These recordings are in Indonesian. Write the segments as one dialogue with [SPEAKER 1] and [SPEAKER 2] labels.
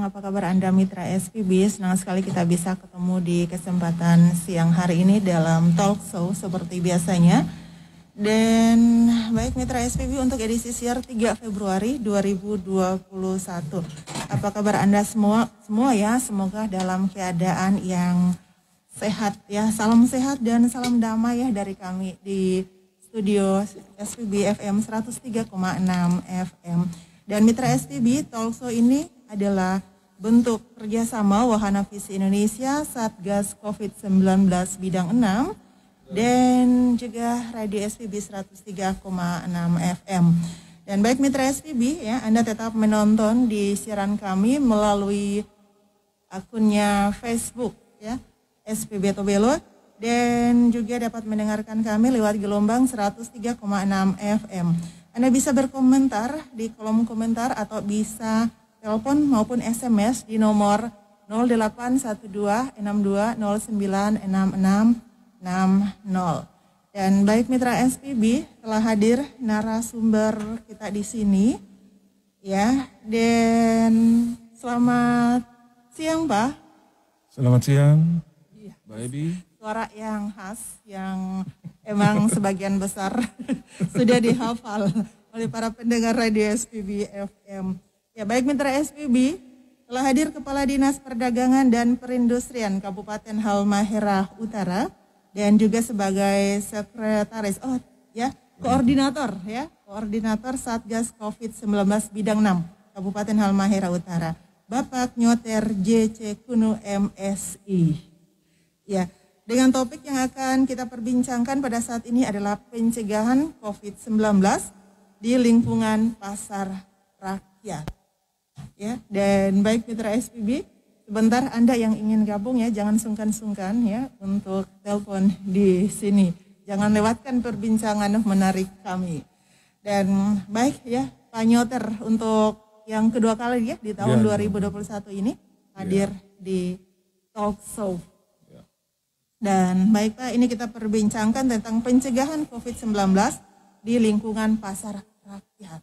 [SPEAKER 1] siang, apa kabar Anda mitra SPB? Senang sekali kita bisa ketemu di kesempatan siang hari ini dalam talk show seperti biasanya. Dan baik mitra SPB untuk edisi siar 3 Februari 2021. Apa kabar Anda semua ya? Semoga dalam keadaan yang sehat ya. Salam sehat dan salam damai ya dari kami di studio SPB FM 103,6 FM. Dan mitra SPB, talk show ini adalah bentuk kerjasama Wahana Visi Indonesia, Satgas COVID-19 Bidang 6, dan juga Radio SPB 103,6 FM. Dan baik mitra SPB ya, Anda tetap menonton di siaran kami melalui akunnya Facebook ya, SPB Tobelo, dan juga dapat mendengarkan kami lewat gelombang 103,6 FM. Anda bisa berkomentar di kolom komentar atau bisa telepon maupun SMS di nomor 081262096660. Dan baik mitra SPB, telah hadir narasumber kita di sini ya. Dan selamat siang Pak.
[SPEAKER 2] Selamat siang Mbak Ebi.
[SPEAKER 1] Suara yang khas, yang emang sebagian besar sudah dihafal oleh para pendengar radio SPB FM. Ya baik mitra SPB, telah hadir Kepala Dinas Perdagangan dan Perindustrian Kabupaten Halmahera Utara dan juga sebagai sekretaris, koordinator Satgas COVID-19 Bidang 6 Kabupaten Halmahera Utara, Bapak Nyoter JC Kuno MSI. Ya. Dengan topik yang akan kita perbincangkan pada saat ini adalah pencegahan COVID-19 di lingkungan pasar rakyat. Ya, dan baik mitra SPB, sebentar Anda yang ingin gabung ya, jangan sungkan-sungkan ya untuk telepon di sini. Jangan lewatkan perbincangan menarik kami. Dan baik ya, Pak Nyoter untuk yang kedua kali ya di tahun 2021 ini hadir di talk show. Dan baik Pak, ini kita perbincangkan tentang pencegahan COVID-19 di lingkungan pasar rakyat.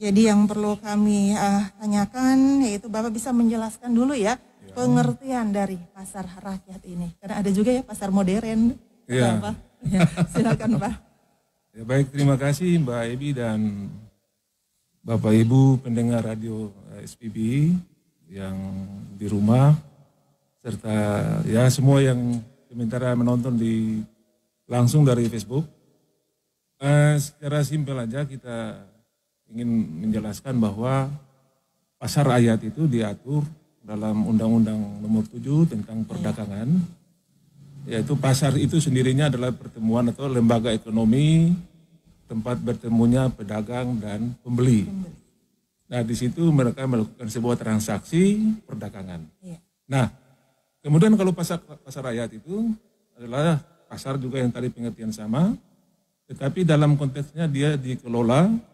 [SPEAKER 1] Jadi yang perlu kami tanyakan yaitu Bapak bisa menjelaskan dulu ya pengertian dari pasar rakyat ini. Karena ada juga ya pasar modern.
[SPEAKER 2] Ya.
[SPEAKER 1] Pak. Ya, silakan Pak.
[SPEAKER 2] Ya, baik, terima kasih Mbak Ebi dan Bapak Ibu pendengar radio SPB yang di rumah, serta ya semua yang sementara menonton langsung dari Facebook. Secara simpel aja kita ingin menjelaskan bahwa pasar rakyat itu diatur dalam Undang-Undang Nomor 7 tentang perdagangan. Yaitu pasar itu sendirinya adalah pertemuan atau lembaga ekonomi tempat bertemunya pedagang dan pembeli. Nah di situ mereka melakukan sebuah transaksi perdagangan. Nah kemudian kalau pasar rakyat itu adalah pasar juga yang tadi pengertian sama, tetapi dalam konteksnya dia dikelola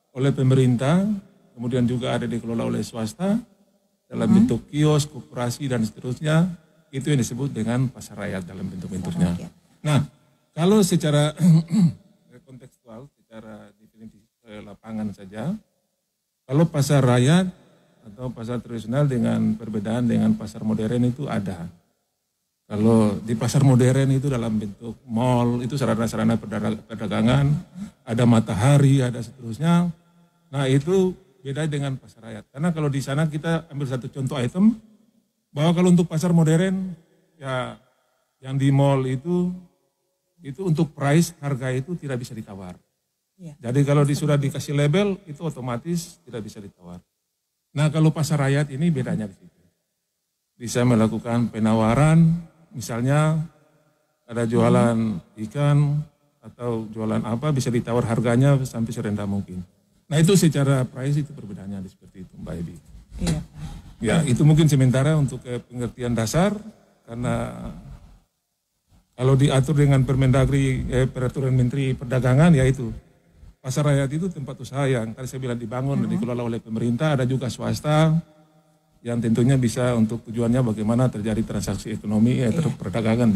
[SPEAKER 2] oleh pemerintah, kemudian juga ada dikelola oleh swasta, dalam bentuk kios, koperasi dan seterusnya, itu yang disebut dengan pasar rakyat dalam bentuk-bentuknya. Nah, kalau secara kontekstual, secara definisi lapangan saja, kalau pasar rakyat atau pasar tradisional dengan perbedaan dengan pasar modern itu ada. Kalau di pasar modern itu dalam bentuk mall, itu sarana-sarana perdagangan, ada matahari, ada seterusnya. Nah itu beda dengan pasar rakyat. Karena kalau di sana kita ambil satu contoh item, bahwa kalau untuk pasar modern, ya yang di mall itu untuk price, harga itu tidak bisa ditawar. Jadi kalau sudah dikasih label, itu otomatis tidak bisa ditawar. Nah kalau pasar rakyat ini bedanya di situ. Bisa melakukan penawaran, misalnya ada jualan ikan atau jualan apa bisa ditawar harganya sampai serendah mungkin. Nah itu secara price itu perbedaannya seperti itu Mbak Ebi.
[SPEAKER 1] Iya.
[SPEAKER 2] Ya itu mungkin sementara untuk pengertian dasar karena kalau diatur dengan Permendagri, Peraturan Menteri Perdagangan ya itu. Pasar rakyat itu tempat usaha yang tadi saya bilang dibangun dan dikelola oleh pemerintah, ada juga swasta yang tentunya bisa untuk tujuannya bagaimana terjadi transaksi ekonomi atau perdagangan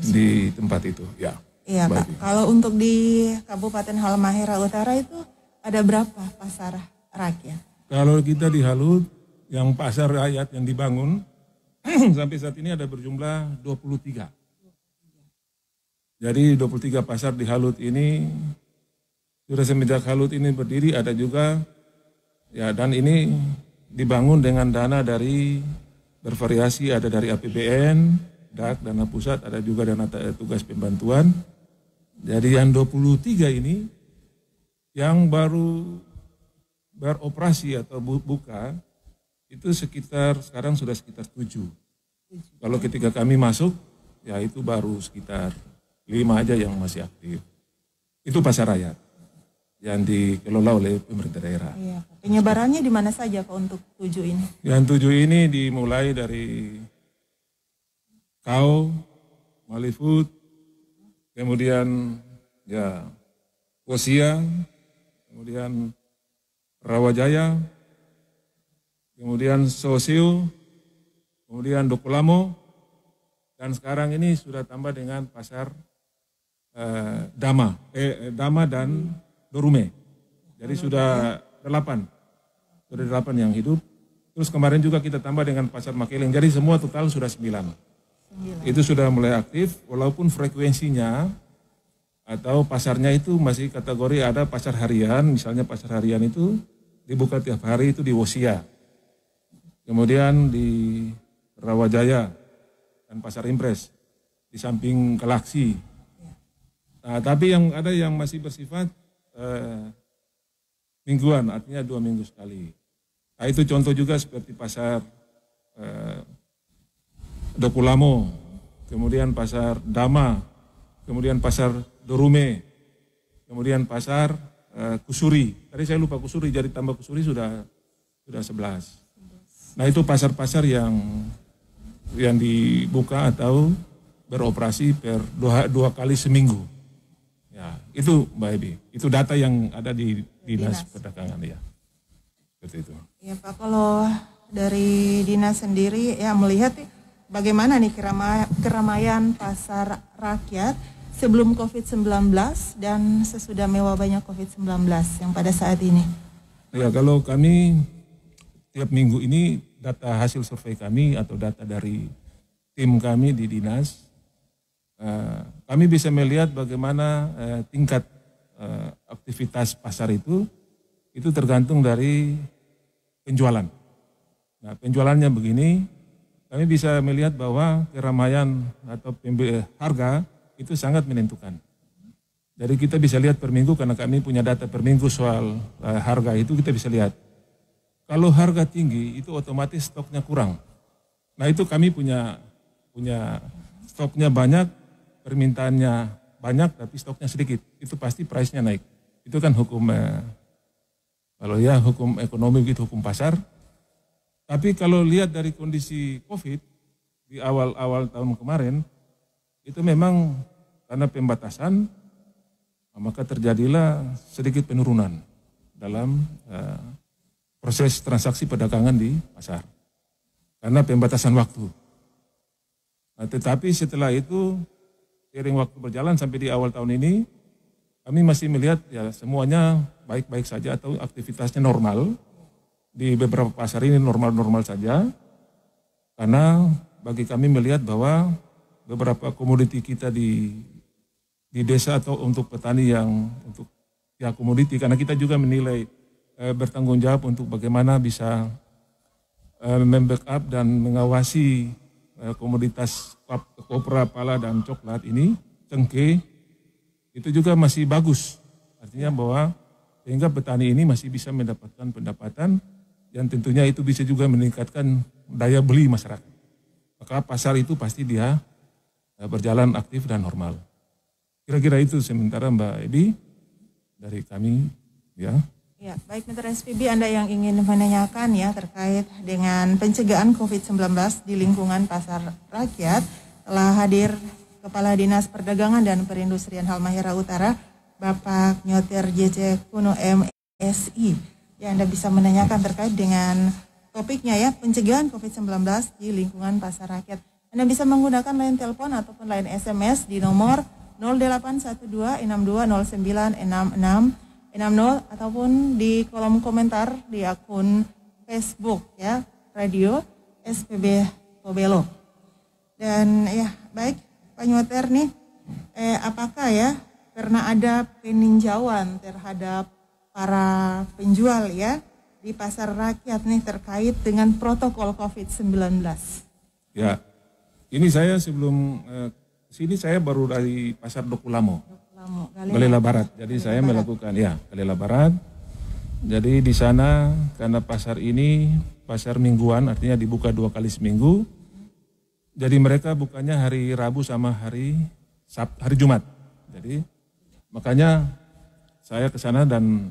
[SPEAKER 2] di tempat itu. Ya.
[SPEAKER 1] Iya Pak, kalau untuk di Kabupaten Halmahera Utara itu ada berapa pasar rakyat?
[SPEAKER 2] Kalau kita di Halut yang pasar rakyat yang dibangun sampai saat ini ada berjumlah 23. Jadi 23 pasar di Halut ini, sudah semenjak Halut ini berdiri ada juga, ya, dan ini dibangun dengan dana dari bervariasi, ada dari APBN, DAK, dana pusat, ada juga dana tugas pembantuan. Jadi yang 23 ini yang baru beroperasi atau buka itu sekarang sudah sekitar 7. Kalau ketika kami masuk, ya itu baru sekitar 5 aja yang masih aktif. Itu pasar rakyat yang dikelola oleh pemerintah daerah.
[SPEAKER 1] Iya, penyebarannya di mana saja Pak untuk 7 ini?
[SPEAKER 2] Yang 7 ini dimulai dari Kau, Malifut, kemudian ya Kosia, kemudian Rawajaya, kemudian Sosio, kemudian Dokolamo, dan sekarang ini sudah tambah dengan pasar Dama dan Dorume. Jadi sudah 8 yang hidup. Terus kemarin juga kita tambah dengan pasar Makeleng. Jadi semua total sudah 9. Itu sudah mulai aktif, walaupun frekuensinya atau pasarnya itu masih kategori ada pasar harian. Misalnya pasar harian itu dibuka tiap hari itu di Wosia. Kemudian di Rawajaya dan Pasar Impres di samping Galaksi. Nah, tapi yang ada yang masih bersifat mingguan, artinya 2 minggu sekali. Nah, itu contoh juga seperti pasar Dokulamo, kemudian pasar Dama, kemudian pasar Dorume, kemudian pasar Kusuri. Tadi saya lupa Kusuri, jadi tambah Kusuri sudah 11. Nah, itu pasar-pasar yang dibuka atau beroperasi per dua kali seminggu. Ya, itu Mbak Ebi. Itu data yang ada di Dinas Perdagangan ya. Seperti itu.
[SPEAKER 1] Ya Pak, kalau dari Dinas sendiri ya melihat bagaimana nih keramaian pasar rakyat sebelum COVID-19 dan sesudah mewabahnya COVID-19 yang pada saat ini.
[SPEAKER 2] Ya, kalau kami tiap minggu ini data hasil survei kami atau data dari tim kami di dinas, kami bisa melihat bagaimana tingkat aktivitas pasar itu tergantung dari penjualan. Nah, penjualannya begini, kami bisa melihat bahwa keramaian atau harga itu sangat menentukan. Jadi kita bisa lihat per minggu karena kami punya data per minggu soal harga itu kita bisa lihat. Kalau harga tinggi itu otomatis stoknya kurang. Nah, itu kami punya stoknya banyak, permintaannya banyak tapi stoknya sedikit. Itu pasti price-nya naik. Itu kan hukum hukum ekonomi gitu, hukum pasar. Tapi kalau lihat dari kondisi COVID di awal tahun kemarin, itu memang karena pembatasan, maka terjadilah sedikit penurunan dalam proses transaksi perdagangan di pasar. Karena pembatasan waktu. Nah, tetapi setelah itu, seiring waktu berjalan sampai di awal tahun ini, kami masih melihat ya semuanya baik-baik saja atau aktivitasnya normal. Di beberapa pasar ini normal-normal saja. Karena bagi kami melihat bahwa beberapa komoditi kita di desa atau untuk petani yang untuk ya komoditi, karena kita juga menilai bertanggung jawab untuk bagaimana bisa membackup dan mengawasi komoditas kopra, pala, dan coklat ini, cengkeh, itu juga masih bagus. Artinya bahwa sehingga petani ini masih bisa mendapatkan pendapatan yang tentunya itu bisa juga meningkatkan daya beli masyarakat. Maka pasar itu pasti dia berjalan aktif dan normal. Kira-kira itu sementara Mbak Ebi dari kami ya.
[SPEAKER 1] Ya, baik Mitra SPB, Anda yang ingin menanyakan ya terkait dengan pencegahan COVID-19 di lingkungan pasar rakyat, telah hadir Kepala Dinas Perdagangan dan Perindustrian Halmahera Utara, Bapak Nyotir JC Kuno MSI. Ya, Anda bisa menanyakan terkait dengan topiknya ya, pencegahan COVID-19 di lingkungan pasar rakyat. Anda bisa menggunakan line telepon ataupun line SMS di nomor 0812 6209 66 ataupun di kolom komentar di akun Facebook ya Radio SPB Tobelo. Dan ya baik Pak Nyoter nih, apakah ya karena ada peninjauan terhadap para penjual ya di pasar rakyat nih terkait dengan protokol COVID-19?
[SPEAKER 2] Ya, ini saya sebelum sini saya baru dari pasar Dokulamo, Galela Barat. Jadi saya melakukan Galela Barat. Jadi di sana karena pasar ini pasar mingguan, artinya dibuka 2 kali seminggu. Jadi mereka bukanya hari Rabu sama hari Jumat. Jadi makanya saya ke sana dan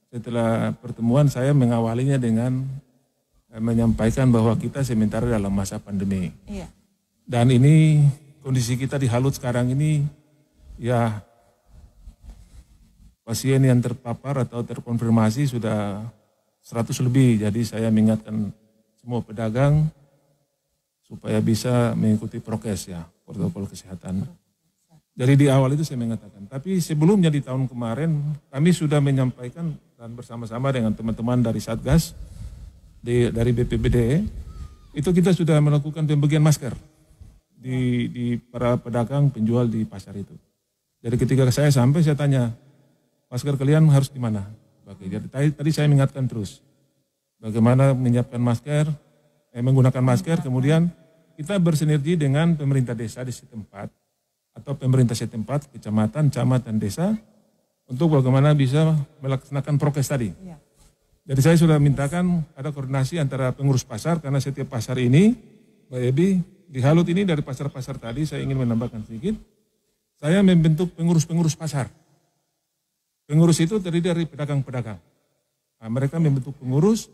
[SPEAKER 2] setelah pertemuan saya mengawalinya dengan menyampaikan bahwa kita sementara dalam masa pandemi. Iya. Dan ini kondisi kita di Halut sekarang ini ya pasien yang terpapar atau terkonfirmasi sudah 100 lebih. Jadi saya mengingatkan semua pedagang supaya bisa mengikuti prokes ya, protokol kesehatan. Jadi di awal itu saya mengatakan, tapi sebelumnya di tahun kemarin kami sudah menyampaikan dan bersama-sama dengan teman-teman dari Satgas, dari BPBD, itu kita sudah melakukan pembagian masker di para pedagang penjual di pasar itu. Jadi ketika saya sampai saya tanya, masker kalian harus di mana? Jadi tadi saya mengingatkan terus, bagaimana menyiapkan masker, menggunakan masker, kemudian kita bersinergi dengan pemerintah desa di setempat, atau pemerintah setempat, kecamatan, camat, dan desa, untuk bagaimana bisa melaksanakan prokes tadi. Ya. Jadi saya sudah mintakan ada koordinasi antara pengurus pasar, karena setiap pasar ini, Mbak Ebi, di Halut ini dari pasar-pasar tadi saya ingin menambahkan sedikit, saya membentuk pengurus-pengurus pasar. Pengurus itu terdiri dari pedagang-pedagang. Nah, mereka membentuk pengurus,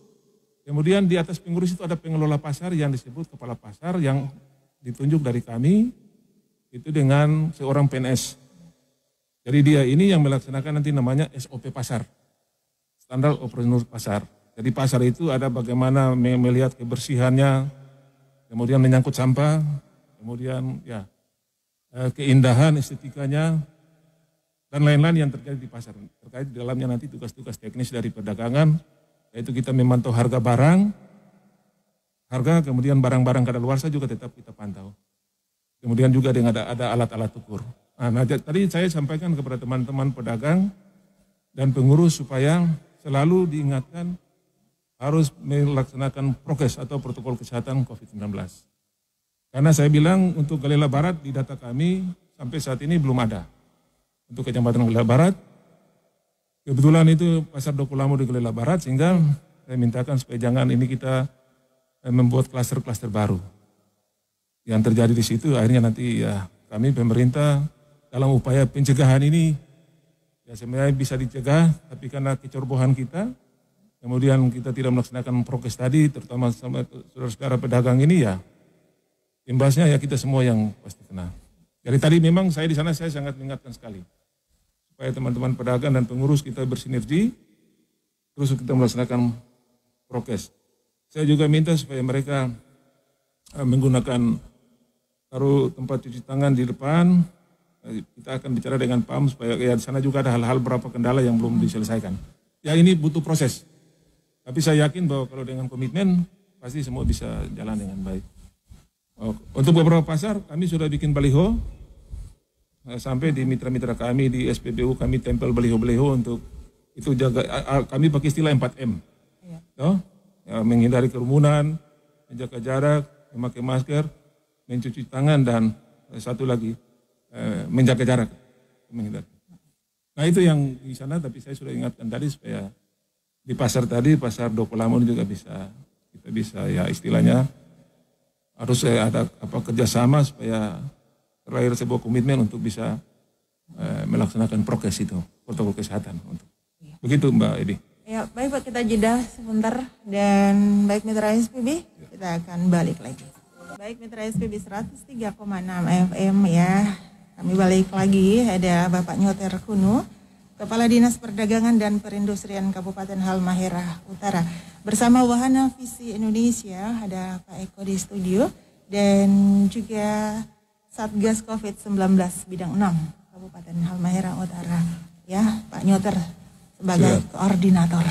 [SPEAKER 2] kemudian di atas pengurus itu ada pengelola pasar yang disebut kepala pasar yang ditunjuk dari kami, itu dengan seorang PNS. Jadi dia ini yang melaksanakan nanti namanya SOP pasar, standar operasional pasar. Jadi pasar itu ada bagaimana melihat kebersihannya, kemudian menyangkut sampah, kemudian ya keindahan estetikanya, dan lain-lain yang terjadi di pasar. Terkait di dalamnya nanti tugas-tugas teknis dari perdagangan, yaitu kita memantau harga barang, kemudian barang-barang kadaluarsa juga tetap kita pantau. Kemudian juga dengan ada alat-alat ukur. Nah, tadi saya sampaikan kepada teman-teman pedagang dan pengurus supaya selalu diingatkan harus melaksanakan prokes atau protokol kesehatan COVID-19. Karena saya bilang untuk Galela Barat di data kami sampai saat ini belum ada. Untuk Kecamatan Galela Barat, kebetulan itu pasar Dokulamo di Galela Barat, sehingga saya mintakan supaya jangan ini kita membuat klaster-klaster baru. Yang terjadi di situ akhirnya nanti ya kami pemerintah dalam upaya pencegahan ini ya sebenarnya bisa dicegah, tapi karena kecerobohan kita, kemudian kita tidak melaksanakan prokes tadi, terutama sama saudara-saudara pedagang ini ya, imbasnya ya kita semua yang pasti kena. Jadi tadi memang saya di sana saya sangat mengingatkan sekali, supaya teman-teman pedagang dan pengurus kita bersinergi, terus kita melaksanakan prokes. Saya juga minta supaya mereka menggunakan taruh tempat cuci tangan di depan. Kita akan bicara dengan PAM supaya ya di sana juga ada hal-hal berapa kendala yang belum diselesaikan. Ya ini butuh proses. Tapi saya yakin bahwa kalau dengan komitmen pasti semua bisa jalan dengan baik. Untuk beberapa pasar kami sudah bikin baliho sampai di mitra-mitra kami di SPBU kami tempel baliho-baliho untuk itu jaga. Kami pakai istilah 4M. Ya, menghindari kerumunan, menjaga jarak, memakai masker, mencuci tangan, dan satu lagi menjaga jarak. Nah itu yang di sana, tapi saya sudah ingatkan tadi supaya di pasar tadi, pasar Dokulamo juga kita bisa ya istilahnya harus ada kerjasama supaya terlahir sebuah komitmen untuk bisa melaksanakan prokes itu, protokol kesehatan. Begitu Mbak Edi.
[SPEAKER 1] Ya, baik Pak, kita jeda sebentar dan baik mitra SPB, kita akan balik lagi. Baik mitra SPB 103,6 FM ya, kami balik lagi, ada Bapak Nyoter Kuno, Kepala Dinas Perdagangan dan Perindustrian Kabupaten Halmahera Utara. Bersama Wahana Visi Indonesia, ada Pak Eko di studio, dan juga Satgas COVID-19 Bidang 6 Kabupaten Halmahera Utara. Ya, Pak Nyoter sebagai koordinator.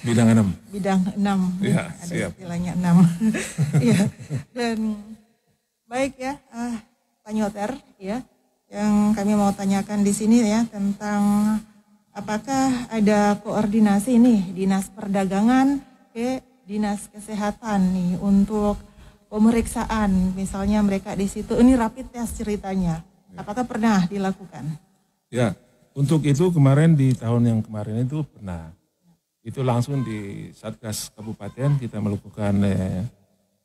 [SPEAKER 2] Bidang 6.
[SPEAKER 1] Bidang 6.
[SPEAKER 2] Ya,
[SPEAKER 1] ada
[SPEAKER 2] siap.
[SPEAKER 1] istilahnya 6. Ya. Dan baik ya, Pak Nyoter ya, yang kami mau tanyakan di sini ya tentang apakah ada koordinasi nih Dinas Perdagangan ke Dinas Kesehatan nih untuk pemeriksaan, misalnya mereka di situ, ini rapid test ceritanya. Apakah pernah dilakukan?
[SPEAKER 2] Ya, untuk itu kemarin di tahun yang kemarin itu pernah. Itu langsung di Satgas Kabupaten kita melakukan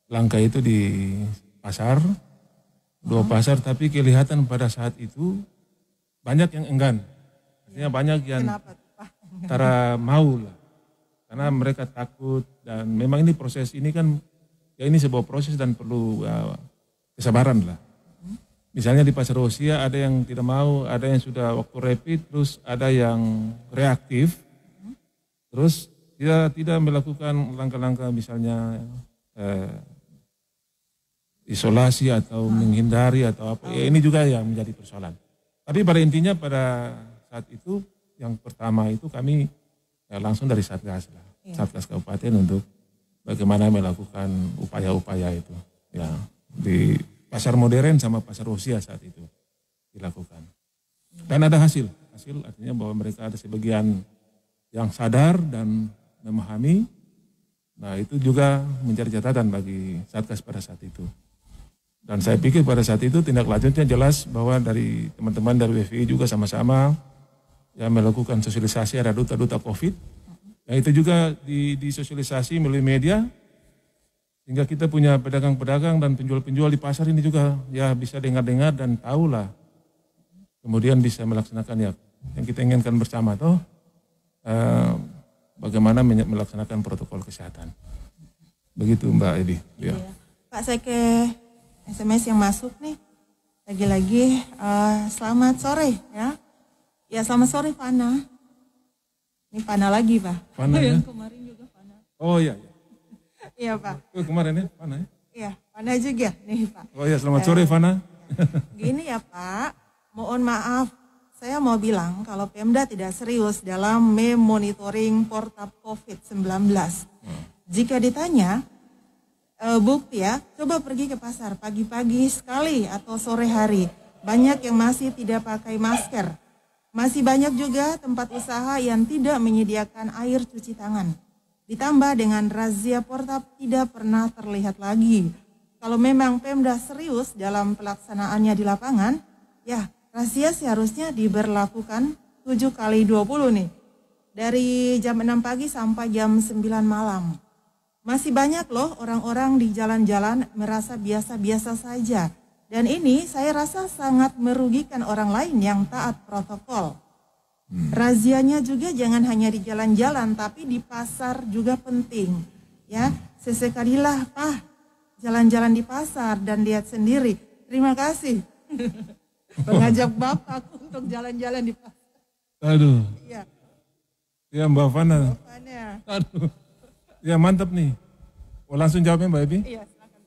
[SPEAKER 2] langkah itu di pasar, 2 pasar, tapi kelihatan pada saat itu banyak yang enggan. Artinya banyak yang antara mau lah. Karena mereka takut dan memang ini proses ini kan, ya ini sebuah proses dan perlu kesabaran lah. Misalnya di Pasar Rusia ada yang tidak mau, ada yang sudah waktu rapid, terus ada yang reaktif, terus tidak melakukan langkah-langkah misalnya isolasi atau menghindari atau apa. Ya, ini juga yang menjadi persoalan. Tapi pada intinya pada saat itu yang pertama itu kami langsung dari Satgas lah, Satgas Kabupaten untuk bagaimana melakukan upaya-upaya itu. Ya, di Pasar Modern sama Pasar Rusia saat itu dilakukan. Dan ada hasil artinya bahwa mereka ada sebagian yang sadar dan memahami. Nah itu juga menjadi catatan bagi Satgas pada saat itu. Dan saya pikir pada saat itu tindak lanjutnya jelas bahwa dari teman-teman dari WFI juga sama-sama ya melakukan sosialisasi, ada duta-duta COVID. Nah itu juga disosialisasi melalui media, sehingga kita punya pedagang-pedagang dan penjual-penjual di pasar ini juga ya bisa dengar-dengar dan tahulah. Kemudian bisa melaksanakan ya yang kita inginkan bersama toh. Bagaimana melaksanakan protokol kesehatan. Begitu Mbak Ebi. Ya.
[SPEAKER 1] Pak, saya ke SMS yang masuk nih. Lagi-lagi selamat sore ya. Ya selamat sore Fana. Ini Fana lagi Pak.
[SPEAKER 2] Fana ya?
[SPEAKER 1] Yang kemarin juga Fana.
[SPEAKER 2] Oh iya.
[SPEAKER 1] Iya Pak.
[SPEAKER 2] Kemarin ya Fana ya?
[SPEAKER 1] Iya Fana juga nih Pak.
[SPEAKER 2] Oh iya selamat sore Fana.
[SPEAKER 1] Gini ya Pak, mohon maaf. Saya mau bilang kalau Pemda tidak serius dalam memonitoring portab COVID-19. Jika ditanya, bukti ya, coba pergi ke pasar pagi-pagi sekali atau sore hari. Banyak yang masih tidak pakai masker. Masih banyak juga tempat usaha yang tidak menyediakan air cuci tangan. Ditambah dengan razia portab tidak pernah terlihat lagi. Kalau memang Pemda serius dalam pelaksanaannya di lapangan, ya razia seharusnya diberlakukan 7x20 nih. Dari jam 6 pagi sampai jam 9 malam. Masih banyak loh orang-orang di jalan-jalan merasa biasa-biasa saja. Dan ini saya rasa sangat merugikan orang lain yang taat protokol. Razianya juga jangan hanya di jalan-jalan tapi di pasar juga penting. Ya, sesekalilah Pak jalan-jalan di pasar dan lihat sendiri. Terima kasih. Mengajak Bapak untuk jalan-jalan di pasar.
[SPEAKER 2] Aduh.
[SPEAKER 1] Iya.
[SPEAKER 2] Ya Mbak Fana.
[SPEAKER 1] Mbak Fana.
[SPEAKER 2] Aduh. Ya mantap nih. Oh, langsung jawabnya Mbak Ebi?
[SPEAKER 1] Iya, silakan.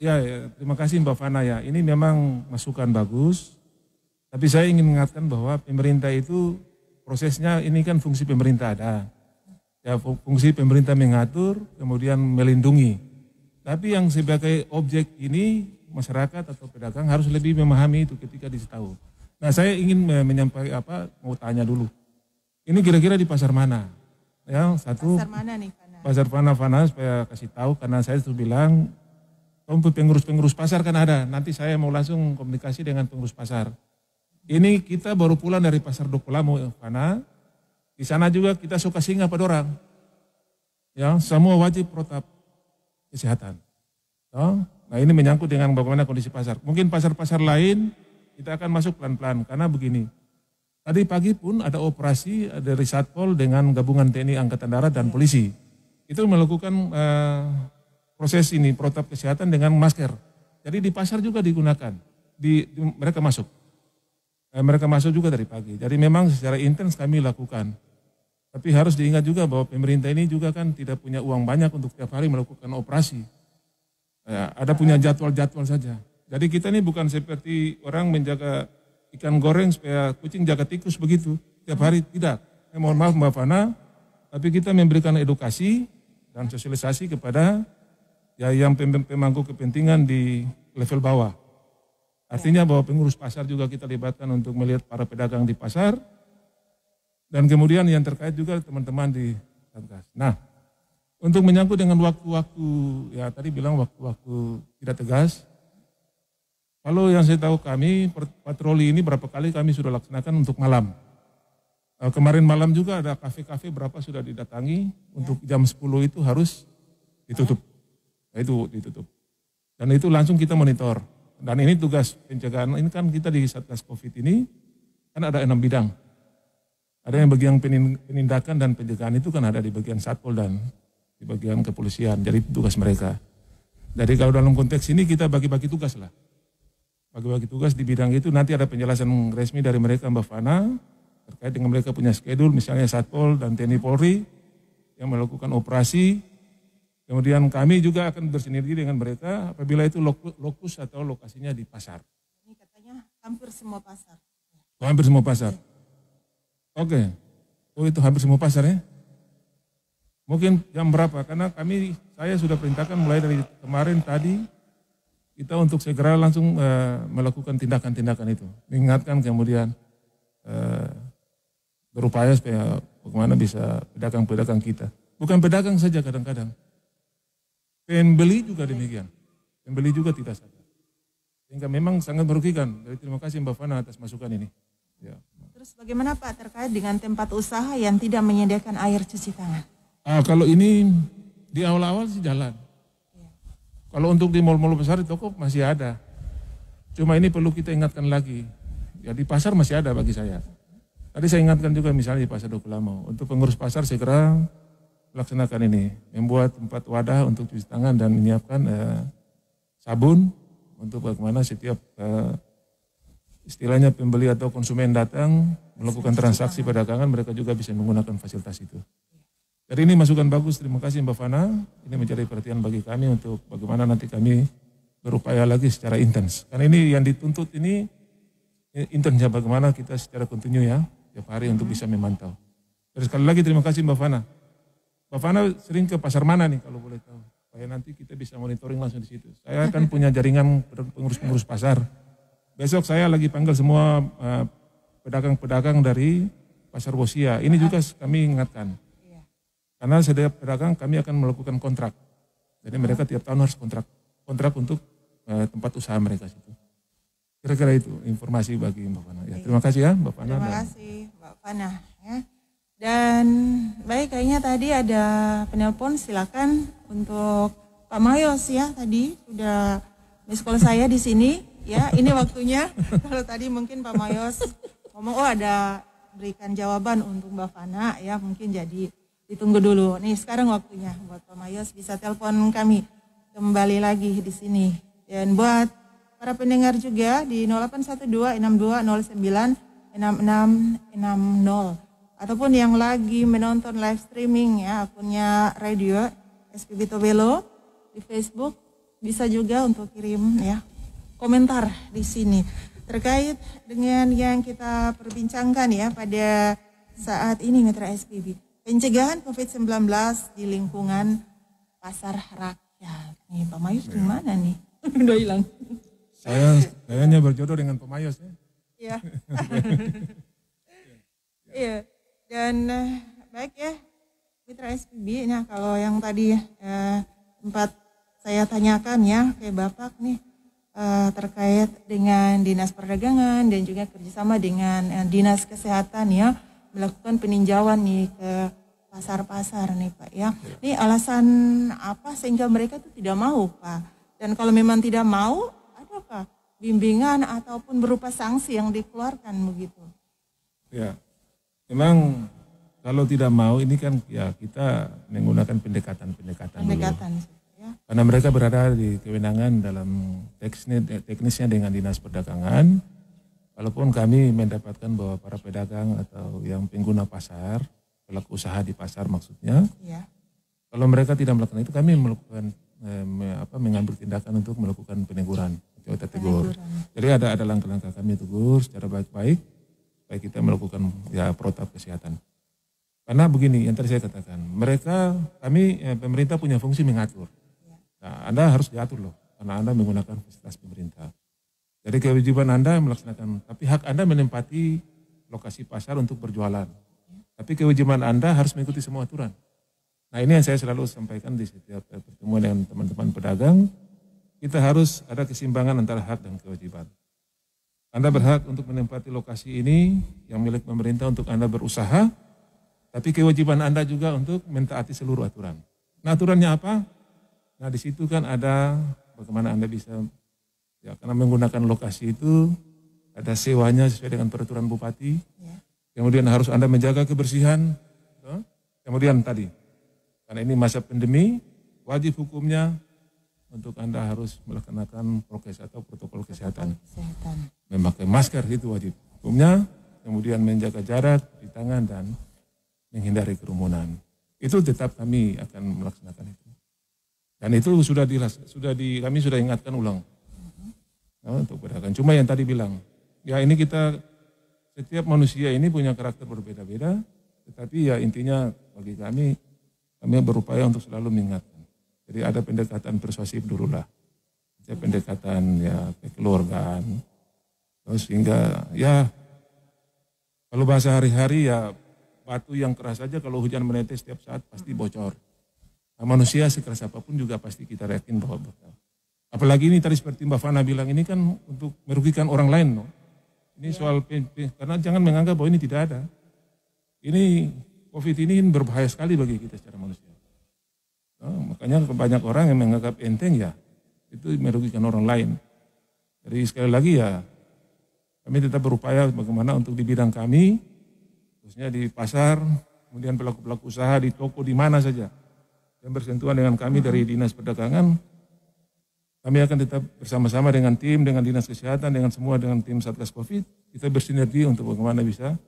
[SPEAKER 2] Ya, terima kasih Mbak Fana ya. Ini memang masukan bagus. Tapi saya ingin mengingatkan bahwa pemerintah itu prosesnya ini kan fungsi pemerintah ada. Ya, fungsi pemerintah mengatur, kemudian melindungi. Tapi yang sebagai objek ini masyarakat atau pedagang harus lebih memahami itu ketika dikasih tahu. Nah, saya ingin menyampaikan mau tanya dulu. Ini kira-kira di pasar mana? Ya, satu.
[SPEAKER 1] Pasar mana nih, Fana?
[SPEAKER 2] Pasar Fana supaya kasih tahu karena saya sudah bilang pengurus-pengurus pasar kan ada. Nanti saya mau langsung komunikasi dengan pengurus pasar. Ini kita baru pulang dari Pasar Dokolamo, Fana. Di sana juga kita suka singgah pada orang. Ya, semua wajib protap kesehatan. Oh, nah ini menyangkut dengan bagaimana kondisi pasar. Mungkin pasar-pasar lain kita akan masuk pelan-pelan karena begini. Tadi pagi pun ada operasi dari Satpol dengan gabungan TNI Angkatan Darat dan polisi. Itu melakukan proses ini protap kesehatan dengan masker. Jadi di pasar juga digunakan. Mereka masuk. Mereka masuk juga dari pagi. Jadi memang secara intens kami lakukan. Tapi harus diingat juga bahwa pemerintah ini juga kan tidak punya uang banyak untuk tiap hari melakukan operasi. Ya, ada punya jadwal-jadwal saja. Jadi kita ini bukan seperti orang menjaga ikan goreng supaya kucing jaga tikus begitu. Tiap hari tidak. Mohon maaf Mbak Fana, tapi kita memberikan edukasi dan sosialisasi kepada ya yang pemangku kepentingan di level bawah. Artinya bahwa pengurus pasar juga kita libatkan untuk melihat para pedagang di pasar, dan kemudian yang terkait juga teman-teman di Satgas. Nah, untuk menyangkut dengan waktu-waktu, ya tadi bilang waktu-waktu tidak tegas, kalau yang saya tahu kami, patroli ini berapa kali kami sudah laksanakan untuk malam. Kemarin malam juga ada kafe-kafe berapa sudah didatangi, untuk jam 10 itu harus ditutup. Nah, itu ditutup. Dan itu langsung kita monitor. Dan ini tugas pencegahan, ini kan kita di Satgas Covid ini, kan ada 6 bidang. Ada yang bagian penindakan dan pencegahan itu kan ada di bagian Satpol dan di bagian kepolisian, jadi tugas mereka. Jadi kalau dalam konteks ini kita bagi-bagi tugas lah. Bagi-bagi tugas di bidang itu, nanti ada penjelasan resmi dari mereka Mbak Fana, terkait dengan mereka punya schedule, misalnya Satpol dan TNI Polri yang melakukan operasi. Kemudian kami juga akan bersinergi dengan mereka apabila itu lokus atau lokasinya di pasar.
[SPEAKER 1] Ini katanya hampir semua pasar.
[SPEAKER 2] Hampir semua pasar. Oke. Oh itu hampir semua pasar ya. Mungkin jam berapa? Karena saya sudah perintahkan mulai dari kemarin tadi kita untuk segera langsung melakukan tindakan-tindakan itu. Mengingatkan kemudian berupaya supaya bagaimana bisa pedagang-pedagang kita. Bukan pedagang saja kadang-kadang. Pembeli juga demikian. Pembeli juga tidak sadar. Sehingga memang sangat merugikan. Jadi terima kasih Mbak Fana atas masukan ini. Ya.
[SPEAKER 1] Terus bagaimana Pak terkait dengan tempat usaha yang tidak menyediakan air cuci tangan?
[SPEAKER 2] Kalau ini di awal-awal sih jalan.
[SPEAKER 1] Ya.
[SPEAKER 2] Kalau untuk di mal-mal besar di toko masih ada. Cuma ini perlu kita ingatkan lagi. Ya di pasar masih ada bagi saya. Tadi saya ingatkan juga misalnya di Pasar Duku Lamo. Untuk pengurus pasar segera laksanakan ini, membuat tempat wadah untuk cuci tangan dan menyiapkan sabun untuk bagaimana setiap istilahnya pembeli atau konsumen datang melakukan transaksi perdagangan, mereka juga bisa menggunakan fasilitas itu. Jadi ini masukan bagus, terima kasih Mbak Fana. Ini menjadi perhatian bagi kami untuk bagaimana nanti kami berupaya lagi secara intens. Karena ini yang dituntut ini intensnya bagaimana kita secara kontinu ya, tiap hari untuk bisa memantau. Terus sekali lagi terima kasih Mbak Fana. Mbak Fana sering ke pasar mana nih kalau boleh tahu? Supaya nanti kita bisa monitoring langsung di situ. Saya kan punya jaringan pengurus-pengurus pasar. Besok saya lagi panggil semua pedagang-pedagang dari Pasar Bosia. Ini juga kami ingatkan. Karena setiap pedagang kami akan melakukan kontrak. Jadi mereka tiap tahun harus kontrak untuk tempat usaha mereka situ. Kira-kira itu informasi bagi Mbak Fana. Ya, terima kasih ya Mbak Fana.
[SPEAKER 1] Terima kasih Mbak Fana. Ya. Dan baik, kayaknya tadi ada penelpon, silakan untuk Pak Mayos ya, tadi sudah miss call saya di sini ya, ini waktunya. Kalau tadi mungkin Pak Mayos ngomong ada berikan jawaban untuk Mbak Fana ya, mungkin jadi ditunggu dulu. Nih sekarang waktunya buat Pak Mayos bisa telepon kami kembali lagi di sini. Dan buat para pendengar juga di 0812 6209 6660. Ataupun yang lagi menonton live streaming ya, akunnya Radio SPB Tobelo di Facebook, bisa juga untuk kirim ya komentar di sini terkait dengan yang kita perbincangkan ya pada saat ini Mitra SPB. Pencegahan COVID-19 di lingkungan pasar rakyat. Nih Pak Mayos gimana nih? Udah hilang.
[SPEAKER 2] Saya kayaknya berjodoh dengan Pak Mayos ya.
[SPEAKER 1] Iya. Iya. Dan baik ya Mitra SPB, nah kalau yang tadi sempat saya tanyakan ya ke Bapak nih terkait dengan Dinas Perdagangan dan juga kerjasama dengan Dinas Kesehatan ya melakukan peninjauan nih ke pasar-pasar nih Pak ya. Ini alasan apa sehingga mereka itu tidak mau Pak? Dan kalau memang tidak mau, adakah bimbingan ataupun berupa sanksi yang dikeluarkan begitu?
[SPEAKER 2] Ya. Memang kalau tidak mau ini kan ya kita menggunakan pendekatan dulu.
[SPEAKER 1] Ya.
[SPEAKER 2] Karena mereka berada di kewenangan dalam teknisnya dengan Dinas Perdagangan. Walaupun kami mendapatkan bahwa para pedagang atau yang pengguna pasar, pelaku usaha di pasar maksudnya,
[SPEAKER 1] ya.
[SPEAKER 2] Kalau mereka tidak melakukan itu kami melakukan mengambil tindakan untuk melakukan peneguran. Kita tegur. Jadi ada langkah-langkah kami tegur secara baik-baik. Supaya kita melakukan ya protap kesehatan. Karena begini, yang tadi saya katakan, pemerintah punya fungsi mengatur. Nah, Anda harus diatur loh, karena Anda menggunakan fasilitas pemerintah. Jadi kewajiban Anda melaksanakan, tapi hak Anda menempati lokasi pasar untuk berjualan. Tapi kewajiban Anda harus mengikuti semua aturan. Nah ini yang saya selalu sampaikan di setiap pertemuan dengan teman-teman pedagang, kita harus ada keseimbangan antara hak dan kewajiban. Anda berhak untuk menempati lokasi ini yang milik pemerintah untuk Anda berusaha, tapi kewajiban Anda juga untuk mentaati seluruh aturan. Nah aturannya apa? Nah di situ kan ada bagaimana Anda bisa, ya karena menggunakan lokasi itu ada sewanya sesuai dengan peraturan bupati. Kemudian harus Anda menjaga kebersihan. Kemudian tadi, karena ini masa pandemi, wajib hukumnya untuk Anda harus melaksanakan prokes atau protokol kesehatan. Memakai masker itu wajib hukumnya, kemudian menjaga jarak di tangan dan menghindari kerumunan. Itu tetap kami akan melaksanakan itu. Dan itu kami sudah ingatkan ulang. Nah, untuk pedagang. Cuma yang tadi bilang, ya ini setiap manusia ini punya karakter berbeda-beda, tetapi ya intinya bagi kami berupaya untuk selalu mengingatkan. Jadi ada pendekatan persuasif dulu lah. Pendekatan ya kekeluargaan. Terus hingga ya kalau bahasa hari-hari ya batu yang keras saja kalau hujan menetes setiap saat pasti bocor. Nah, manusia sekeras apapun juga pasti kita yakin bahwa bocor. Apalagi ini tadi seperti Mbak Fana bilang ini kan untuk merugikan orang lain. No? Ini soal karena jangan menganggap bahwa ini tidak ada. Ini COVID ini berbahaya sekali bagi kita secara manusia. Nah, makanya banyak orang yang menganggap enteng ya itu merugikan orang lain. Jadi sekali lagi ya kami tetap berupaya bagaimana untuk di bidang kami, khususnya di pasar, kemudian pelaku-pelaku usaha di toko di mana saja yang bersentuhan dengan kami dari Dinas Perdagangan, kami akan tetap bersama-sama dengan tim, dengan Dinas Kesehatan, dengan tim Satgas Covid, kita bersinergi untuk bagaimana bisa,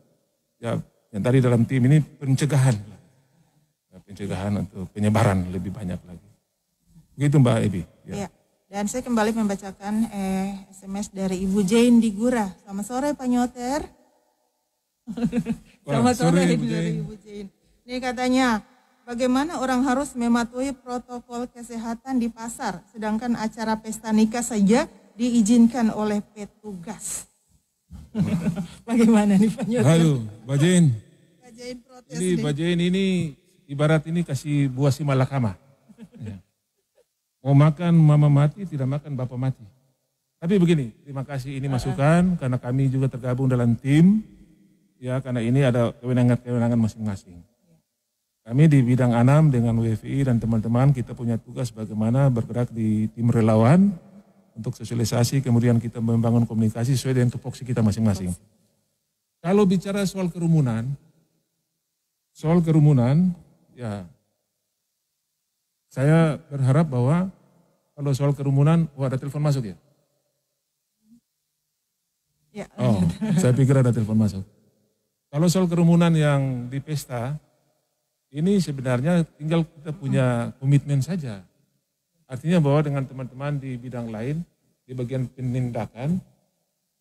[SPEAKER 2] ya yang tadi dalam tim ini pencegahan untuk penyebaran lebih banyak lagi. Begitu Mbak Ebi.
[SPEAKER 1] Ya. Dan saya kembali membacakan SMS dari Ibu Jane di Gura. Selamat sore Pak Nyoter. Selamat sore dari Ibu Jane. Ini katanya, bagaimana orang harus mematuhi protokol kesehatan di pasar, sedangkan acara pesta nikah saja diizinkan oleh petugas. Bagaimana nih Pak Nyoter?
[SPEAKER 2] Halo, Mbak Jane.
[SPEAKER 1] Mbak Jane protes
[SPEAKER 2] ini Mbak Jane ini ibarat ini kasih buah si malakama. Ya. Mau makan mama mati, tidak makan bapak mati. Tapi begini, terima kasih ini masukan karena kami juga tergabung dalam tim. Ya, karena ini ada kewenangan masing-masing. Kami di bidang ANAM dengan WFI dan teman-teman kita punya tugas bagaimana bergerak di tim relawan untuk sosialisasi, kemudian kita membangun komunikasi sesuai dengan tupoksi kita masing-masing. Kalau bicara soal kerumunan, ya saya berharap bahwa kalau soal kerumunan, ada telepon masuk ya?
[SPEAKER 1] Ya.
[SPEAKER 2] Oh, saya pikir ada telepon masuk. Kalau soal kerumunan yang di pesta, ini sebenarnya tinggal kita punya komitmen saja. Artinya bahwa dengan teman-teman di bidang lain, di bagian penindakan,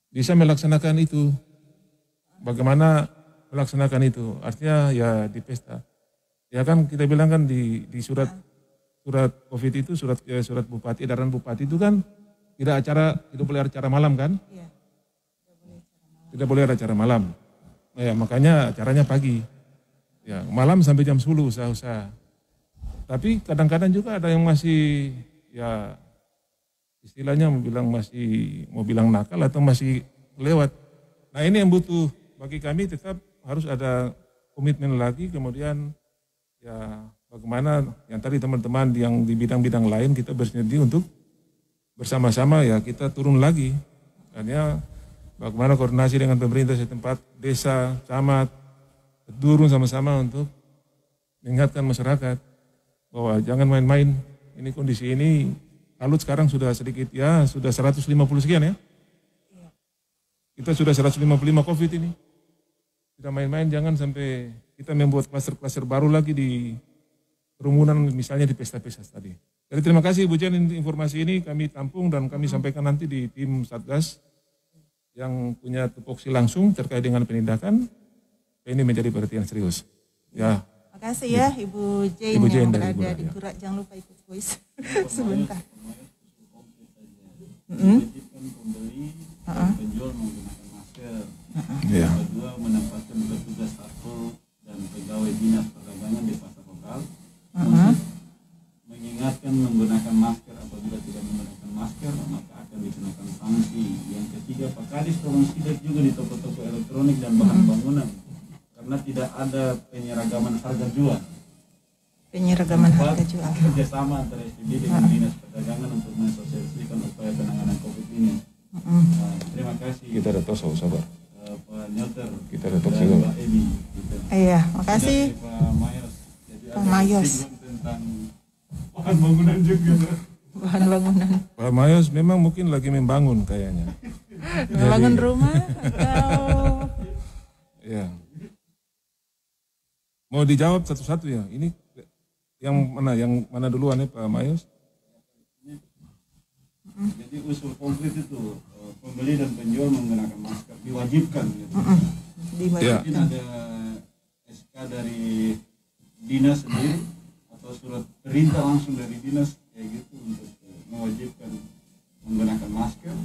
[SPEAKER 2] bisa melaksanakan itu. Bagaimana melaksanakan itu? Artinya ya di pesta. Ya kan kita bilang kan di surat COVID itu, surat bupati, edaran bupati itu kan tidak boleh acara malam kan? Iya. Tidak boleh ada acara malam. Nah, ya makanya acaranya pagi. Ya, malam sampai jam 10 usaha-usaha. Tapi kadang-kadang juga ada yang masih ya istilahnya mau bilang nakal atau masih lewat. Nah, ini yang butuh bagi kami tetap harus ada komitmen lagi, kemudian ya bagaimana yang tadi teman-teman yang di bidang-bidang lain kita bersinergi untuk bersama-sama ya kita turun lagi. Karena bagaimana koordinasi dengan pemerintah setempat, desa, camat, turun sama-sama untuk mengingatkan masyarakat bahwa jangan main-main. Ini kondisi ini, Alut sekarang sudah sedikit ya, sudah 150 sekian ya. Kita sudah 155 COVID ini. Tidak main-main, jangan sampai kita membuat klaster-klaster baru lagi di kerumunan misalnya di pesta-pesta tadi. Jadi terima kasih Bu Jen, informasi ini kami tampung dan kami sampaikan nanti di tim Satgas yang punya tupoksi langsung terkait dengan penindakan. Ini menjadi perhatian serius. Ya.
[SPEAKER 1] Makasih ya Ibu Jane
[SPEAKER 2] Ibu
[SPEAKER 1] yang
[SPEAKER 2] Jane dari
[SPEAKER 1] berada
[SPEAKER 2] Gura,
[SPEAKER 1] di
[SPEAKER 2] ya.
[SPEAKER 1] Gura. Jangan lupa ikut voice sebentar.
[SPEAKER 3] Mewajibkan pembeli dan penjual menggunakan masker.
[SPEAKER 2] Ya.
[SPEAKER 3] Yang kedua, menempatkan petugas satpol dan pegawai dinas perdagangan di pasar lokal untuk mengingatkan menggunakan masker. Apabila tidak menggunakan masker maka akan dikenakan sanksi. Yang ketiga, Pak Kadis tolong sidak juga di toko-toko elektronik dan bahan bangunan karena tidak ada penyeragaman harga jual.
[SPEAKER 1] Penyeragaman harga jual.
[SPEAKER 3] Kerjasama antara SPB dengan Dinas Perdagangan untuk mensosialisasikan upaya penanganan COVID ini. Nah, terima kasih
[SPEAKER 2] Kita ada toso, sabar.
[SPEAKER 3] Pak Nyoter
[SPEAKER 2] Kita ada toso.
[SPEAKER 3] dan Pak Edi. Gitu.
[SPEAKER 1] Iya, makasih
[SPEAKER 3] Dari Pak Mayos. Jadi
[SPEAKER 1] Pak
[SPEAKER 3] ada
[SPEAKER 1] Mayos.
[SPEAKER 3] singgung tentang bahan bangunan juga.
[SPEAKER 1] bahan bangunan.
[SPEAKER 2] Pak Mayos memang mungkin lagi membangun kayaknya.
[SPEAKER 1] Membangun rumah atau
[SPEAKER 2] Ya. Mau dijawab satu-satu ya. Ini yang mana duluan ya Pak Mayos?
[SPEAKER 3] Jadi usul konkret itu pembeli dan penjual menggunakan masker diwajibkan. Gitu.
[SPEAKER 1] dibayar?
[SPEAKER 3] Mungkin ada SK dari dinas sendiri atau surat perintah langsung dari dinas kayak gitu untuk mewajibkan menggunakan masker,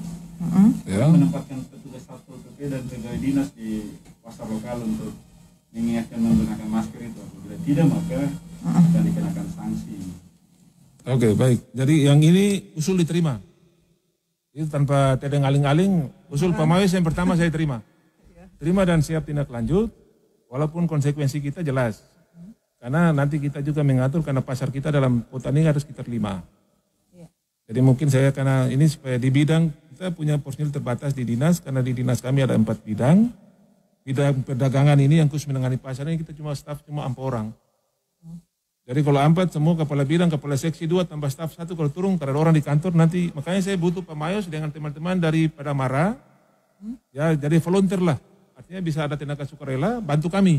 [SPEAKER 2] Ya.
[SPEAKER 3] menempatkan petugas satpol pp dan pegawai dinas di pasar lokal untuk mengingatkan menggunakan masker itu. Apabila tidak maka akan dikenakan sanksi.
[SPEAKER 2] Oke, baik. Jadi yang ini usul diterima. Itu tanpa tedeng aling-aling, usul Pak Mayos yang pertama saya terima. Terima dan siap tindak lanjut, walaupun konsekuensi kita jelas. Karena nanti kita juga mengatur karena pasar kita dalam kota ini harus sekitar 5. Jadi mungkin saya karena ini supaya di bidang, kita punya personil terbatas di dinas, karena di dinas kami ada 4 bidang. Bidang perdagangan ini yang khusus menangani pasar ini kita cuma staff cuma 4 orang. Jadi kalau 4 semua kepala bidang, kepala seksi 2 tambah staff 1 kalau turun karena ada orang di kantor nanti. Makanya saya butuh Pak Mayos dengan teman-teman dari Padamara. Ya jadi volunteer lah. Artinya bisa ada tenaga sukarela bantu kami.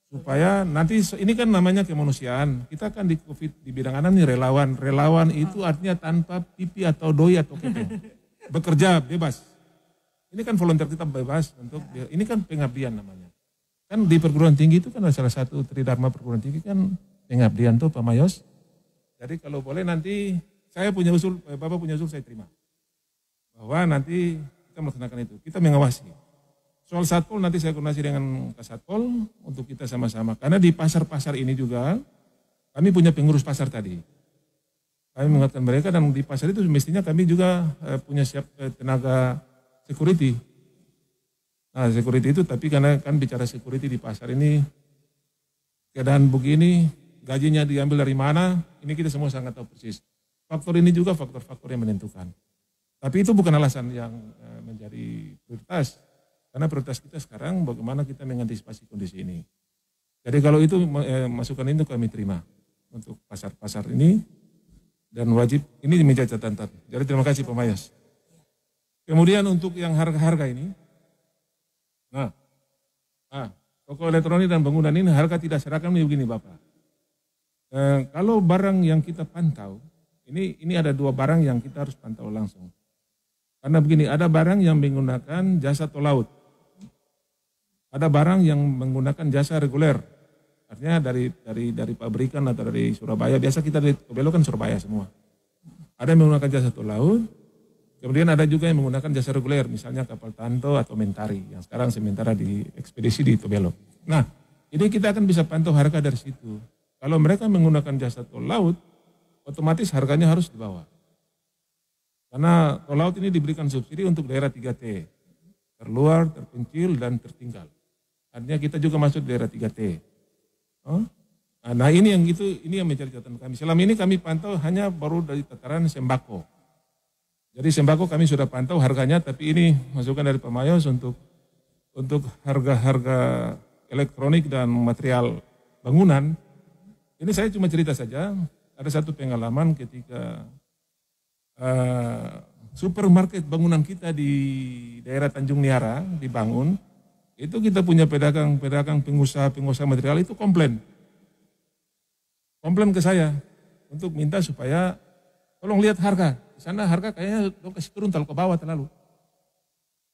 [SPEAKER 2] Supaya nanti ini kan namanya kemanusiaan. Kita kan di COVID di bidang anak nih relawan. Relawan itu artinya tanpa pipi atau doi atau kepeng. Bekerja bebas. Ini kan volunteer kita bebas untuk ini kan pengabdian namanya. Kan di perguruan tinggi itu kan ada salah satu tridharma perguruan tinggi kan pengabdian tuh Pak Mayos. Jadi kalau boleh nanti saya punya usul, Bapak punya usul saya terima. Bahwa nanti kita melaksanakan itu, kita mengawasi. Soal Satpol nanti saya koordinasi dengan Kasatpol untuk kita sama-sama. Karena di pasar-pasar ini juga kami punya pengurus pasar tadi. Kami mengingatkan mereka dan di pasar itu mestinya kami juga punya siap tenaga security. Nah security itu tapi karena kan bicara security di pasar ini keadaan begini, gajinya diambil dari mana, ini kita semua sangat tahu persis. Faktor ini juga faktor-faktor yang menentukan. Tapi itu bukan alasan yang menjadi prioritas. Karena prioritas kita sekarang bagaimana kita mengantisipasi kondisi ini. Jadi kalau itu masukan itu kami terima untuk pasar-pasar ini dan wajib ini menjadi catatan. Jadi terima kasih Pak Mayos. Kemudian untuk yang harga-harga ini, nah, toko elektronik dan bangunan ini harga tidak seragam ini begini Bapak. Kalau barang yang kita pantau, ini ada 2 barang yang kita harus pantau langsung. Karena begini, ada barang yang menggunakan jasa tol laut. Ada barang yang menggunakan jasa reguler. Artinya dari pabrikan atau dari Surabaya, biasa kita di Tobelo kan Surabaya semua. Ada yang menggunakan jasa tol laut, kemudian ada juga yang menggunakan jasa reguler, misalnya kapal Tanto atau Mentari, yang sekarang sementara di ekspedisi di Tobelo. Nah, ini kita akan bisa pantau harga dari situ. Kalau mereka menggunakan jasa tol laut, otomatis harganya harus di bawah. Karena tol laut ini diberikan subsidi untuk daerah 3T, terluar, terpencil, dan tertinggal. Artinya kita juga masuk daerah 3T. Nah ini yang menjadi catatan kami. Selama ini kami pantau hanya baru dari tataran sembako. Jadi sembako kami sudah pantau harganya, tapi ini masukan dari Pak Mayos untuk harga-harga elektronik dan material bangunan. Ini saya cuma cerita saja, ada satu pengalaman ketika supermarket bangunan kita di daerah Tanjung Niara dibangun, itu kita punya pedagang, pengusaha material itu komplain ke saya untuk minta supaya tolong lihat harga. Di sana harga kayaknya dong kasih turun ke bawah terlalu.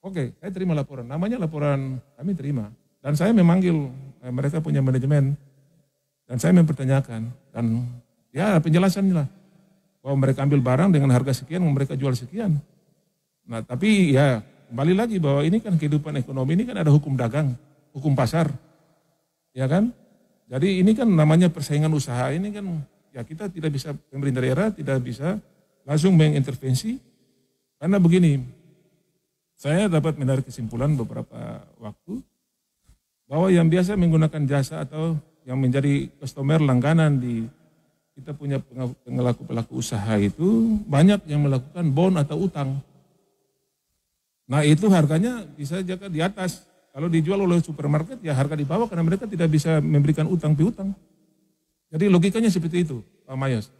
[SPEAKER 2] Oke, saya terima laporan. Namanya laporan kami terima. Dan saya memanggil mereka punya manajemen dan saya mempertanyakan dan ya penjelasannya lah bahwa mereka ambil barang dengan harga sekian, mereka jual sekian. Nah tapi ya kembali lagi bahwa ini kan kehidupan ekonomi, ini kan ada hukum dagang, hukum pasar, ya kan? Jadi ini kan namanya persaingan usaha, ini kan ya kita tidak bisa, pemerintah daerah tidak bisa langsung mengintervensi. Karena begini, saya dapat menarik kesimpulan beberapa waktu bahwa yang biasa menggunakan jasa atau yang menjadi customer langganan di kita punya pelaku usaha itu banyak yang melakukan bond atau utang. Nah itu harganya bisa jaga di atas. Kalau dijual oleh supermarket ya harga di bawah karena mereka tidak bisa memberikan utang piutang. Jadi logikanya seperti itu Pak Mayos.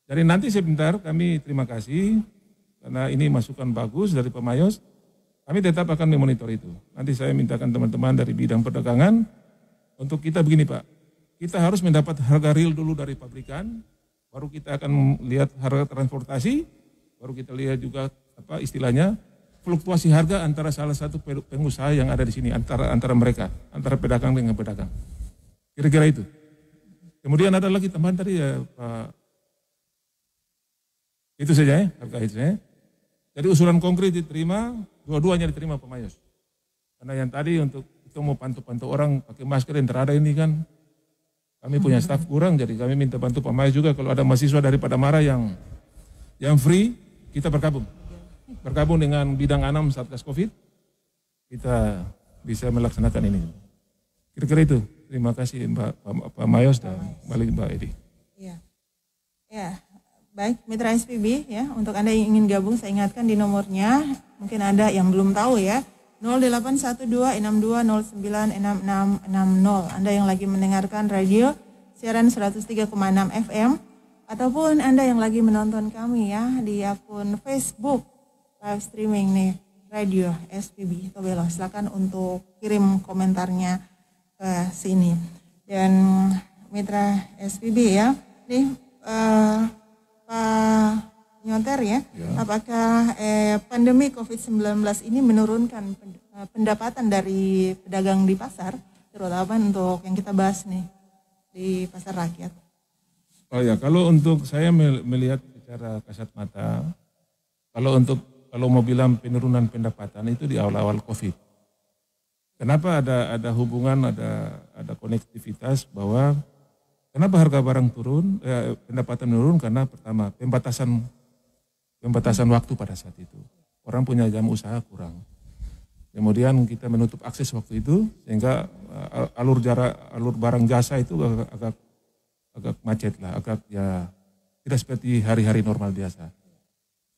[SPEAKER 2] Jadi nanti sebentar kami terima kasih karena ini masukan bagus dari Pak Mayos. Kami tetap akan memonitor itu. Nanti saya mintakan teman-teman dari bidang perdagangan untuk kita begini Pak. Kita harus mendapat harga real dulu dari pabrikan, baru kita akan lihat harga transportasi, baru kita lihat juga apa istilahnya fluktuasi harga antara salah satu pengusaha yang ada di sini antara mereka, antara pedagang dengan pedagang. Kira-kira itu. Kemudian ada lagi tambahan tadi ya Pak. Itu saja ya, harga itu ya. Jadi usulan konkret diterima, dua-duanya diterima Pak Mayos. Karena yang tadi untuk itu mau pantau-pantau orang pakai masker yang terada ini kan kami punya staf kurang, jadi kami minta bantu Pak Mayos juga kalau ada mahasiswa dari Padamara yang free, kita bergabung. Bergabung dengan bidang 6 Satgas Covid, kita bisa melaksanakan ini. Kira-kira itu. Terima kasih Pak Mayos dan balik Mbak Edi.
[SPEAKER 1] Iya. Ya, baik Mitra SPB ya, untuk Anda yang ingin gabung saya ingatkan di nomornya, mungkin ada yang belum tahu ya, 081262096660. Anda yang lagi mendengarkan radio siaran 103,6 FM ataupun Anda yang lagi menonton kami ya di akun Facebook live streaming nih radio SPB Tobelo. Silakan untuk kirim komentarnya ke sini. Dan Mitra SPB ya, nih Pak Nyonter ya, apakah pandemi COVID-19 ini menurunkan pendapatan dari pedagang di pasar, terutama untuk yang kita bahas nih di pasar rakyat?
[SPEAKER 2] Oh ya, kalau untuk saya melihat secara kasat mata, kalau mau bilang penurunan pendapatan itu di awal-awal COVID. Kenapa ada hubungan, ada konektivitas bahwa kenapa harga barang turun, pendapatan menurun karena pertama pembatasan waktu pada saat itu. Orang punya jam usaha kurang. Kemudian kita menutup akses waktu itu sehingga alur barang jasa itu agak macet lah, agak ya tidak seperti hari-hari normal biasa.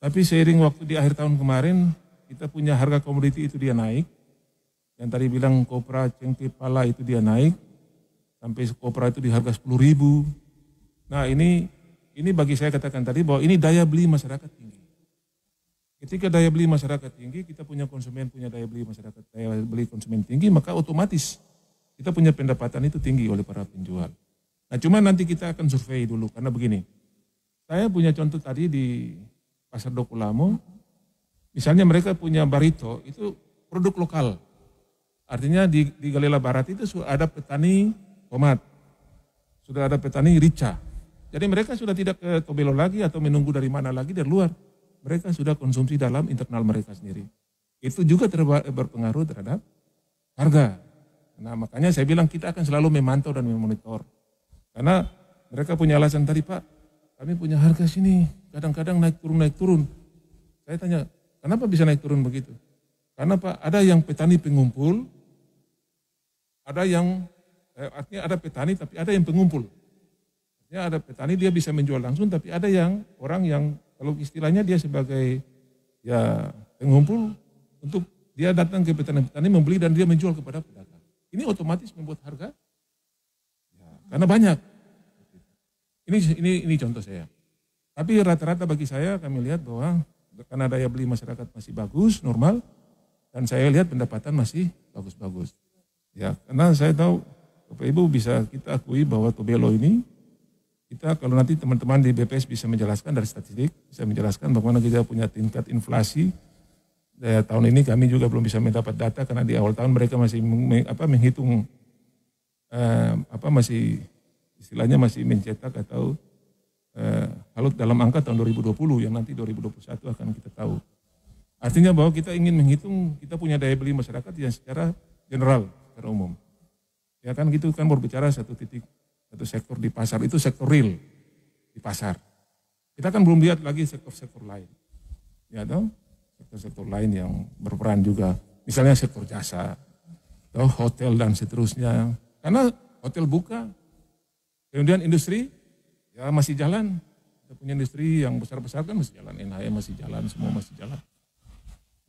[SPEAKER 2] Tapi seiring waktu di akhir tahun kemarin kita punya harga komoditi itu dia naik. Yang tadi bilang kopra, cengkeh, pala itu dia naik. Sampai kopra itu di harga 10.000. Nah ini bagi saya katakan tadi bahwa ini daya beli masyarakat tinggi. Ketika daya beli masyarakat tinggi, kita punya daya beli masyarakat, daya beli konsumen tinggi, maka otomatis kita punya pendapatan itu tinggi oleh para penjual. Nah cuma nanti kita akan survei dulu, karena begini, saya punya contoh tadi di Pasar Dokulamo, misalnya mereka punya barito, itu produk lokal. Artinya di Galela Barat itu sudah ada petani tomat, sudah ada petani rica. Jadi mereka sudah tidak ke Tobelo lagi atau menunggu dari mana lagi, dari luar. Mereka sudah konsumsi dalam internal mereka sendiri. Itu juga berpengaruh terhadap harga. Nah makanya saya bilang kita akan selalu memantau dan memonitor. Karena mereka punya alasan tadi Pak, kami punya harga sini, kadang-kadang naik turun. Saya tanya, kenapa bisa naik turun begitu? Karena Pak ada yang petani pengumpul, ada yang, artinya ada petani tapi ada yang pengumpul. Artinya ada petani dia bisa menjual langsung, tapi ada yang orang yang kalau istilahnya dia sebagai ya pengumpul untuk dia datang ke petani-petani membeli dan dia menjual kepada pedagang. Ini otomatis membuat harga ya, karena banyak. Ini contoh saya. Tapi rata-rata bagi saya kami lihat bahwa karena daya beli masyarakat masih bagus, normal, dan saya lihat pendapatan masih bagus-bagus. Ya, karena saya tahu Bapak Ibu bisa kita akui bahwa Tobelo ini kita kalau nanti teman-teman di BPS bisa menjelaskan dari statistik, bisa menjelaskan bagaimana kita punya tingkat inflasi tahun ini kami juga belum bisa mendapat data karena di awal tahun mereka masih menghitung masih istilahnya masih mencetak atau kalau dalam angka tahun 2020 yang nanti 2021 akan kita tahu. Artinya bahwa kita ingin menghitung kita punya daya beli masyarakat yang secara general, secara umum. Ya kan gitu kan berbicara satu sektor di pasar itu sektor real di pasar. Kita kan belum lihat lagi sektor-sektor lain. Ya toh, sektor-sektor lain yang berperan juga. Misalnya sektor jasa, atau hotel dan seterusnya. Karena hotel buka, kemudian industri ya masih jalan. Kita punya industri yang besar-besar kan masih jalan, NHM masih jalan, semua masih jalan.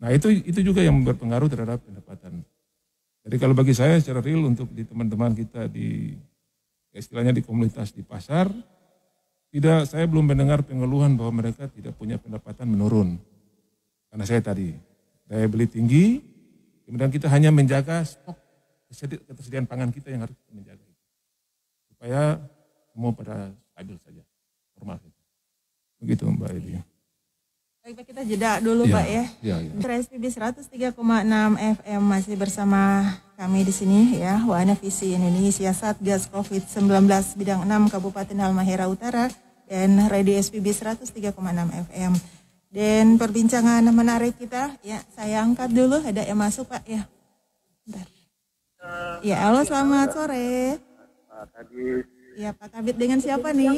[SPEAKER 2] Nah itu juga yang berpengaruh terhadap pendapatan. Jadi kalau bagi saya secara real untuk di teman-teman kita di istilahnya di komunitas di pasar, saya belum mendengar pengeluhan bahwa mereka tidak punya pendapatan menurun. Karena saya tadi daya beli tinggi, kemudian kita hanya menjaga stok ketersediaan pangan kita yang harus kita menjaga. Supaya semua pada stabil saja, normal saja. Begitu Mbak Edi.
[SPEAKER 1] Baik, Pak, kita jeda dulu Pak ya. Mitra SPB 103,6 FM masih bersama kami di sini ya. Wahana Visi Indonesia Satgas COVID-19 Bidang 6 Kabupaten Halmahera Utara dan Radio SPB 103,6 FM. Dan perbincangan menarik kita ya, saya angkat dulu, ada yang masuk Pak ya. Bentar. Ya, halo selamat sore.
[SPEAKER 4] Pak Kadis.
[SPEAKER 1] Ya, Pak Kabit, dengan siapa nih?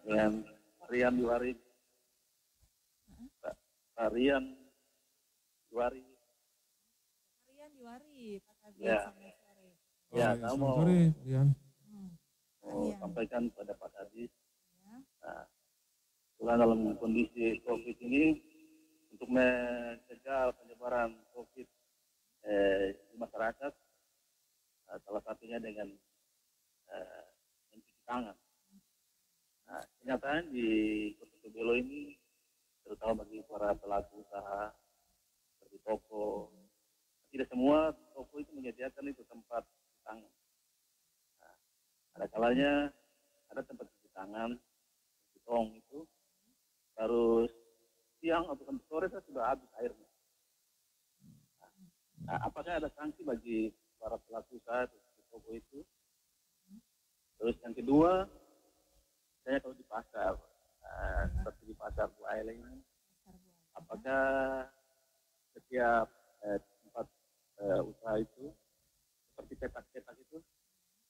[SPEAKER 4] Dengan Rian Diwari. Rian Diwari.
[SPEAKER 1] Pak Kabit.
[SPEAKER 4] Ya.
[SPEAKER 1] Selamat sore.
[SPEAKER 4] Ya, saya mau sampaikan pada Pak Kadis. Nah, dalam kondisi COVID ini untuk mencegah penyebaran COVID di masyarakat, salah satunya dengan mencuci tangan. Nah, kenyataan di Kota Tubelo ini, terutama bagi para pelaku usaha seperti toko, tidak semua toko itu menyediakan itu tempat cuci tangan. Nah, ada kalanya ada tempat cuci tangan, tong itu, harus siang atau sore sudah habis airnya. Nah, apakah ada sanksi bagi para pelaku usaha di toko itu? Terus yang kedua, saya kalau di pasar, seperti di pasar Buaile ini, apakah setiap tempat usaha itu, seperti petak-petak itu,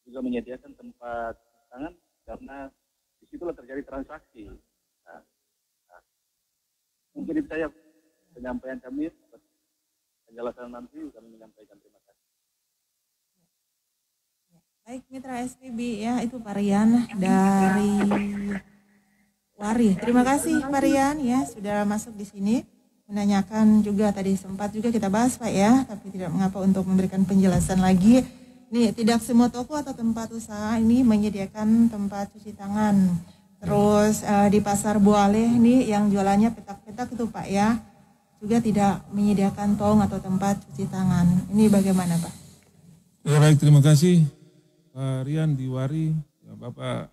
[SPEAKER 4] juga menyediakan tempat tangan, karena disitulah terjadi transaksi. Mungkin itu saya penyampaian kami, penjelasan nanti kami menyampaikan. Terima kasih.
[SPEAKER 1] Baik, Mitra SPB ya, itu Pak Rian dari Wari. Terima kasih Pak Rian ya sudah masuk di sini, menanyakan juga tadi sempat juga kita bahas Pak ya, tapi tidak mengapa untuk memberikan penjelasan lagi. Nih, tidak semua toko atau tempat usaha ini menyediakan tempat cuci tangan. Terus di pasar Buaile nih yang jualannya petak-petak itu Pak ya, juga tidak menyediakan tong atau tempat cuci tangan. Ini bagaimana Pak?
[SPEAKER 2] Ya baik, terima kasih Pak Rian Diwari. Ya, Bapak,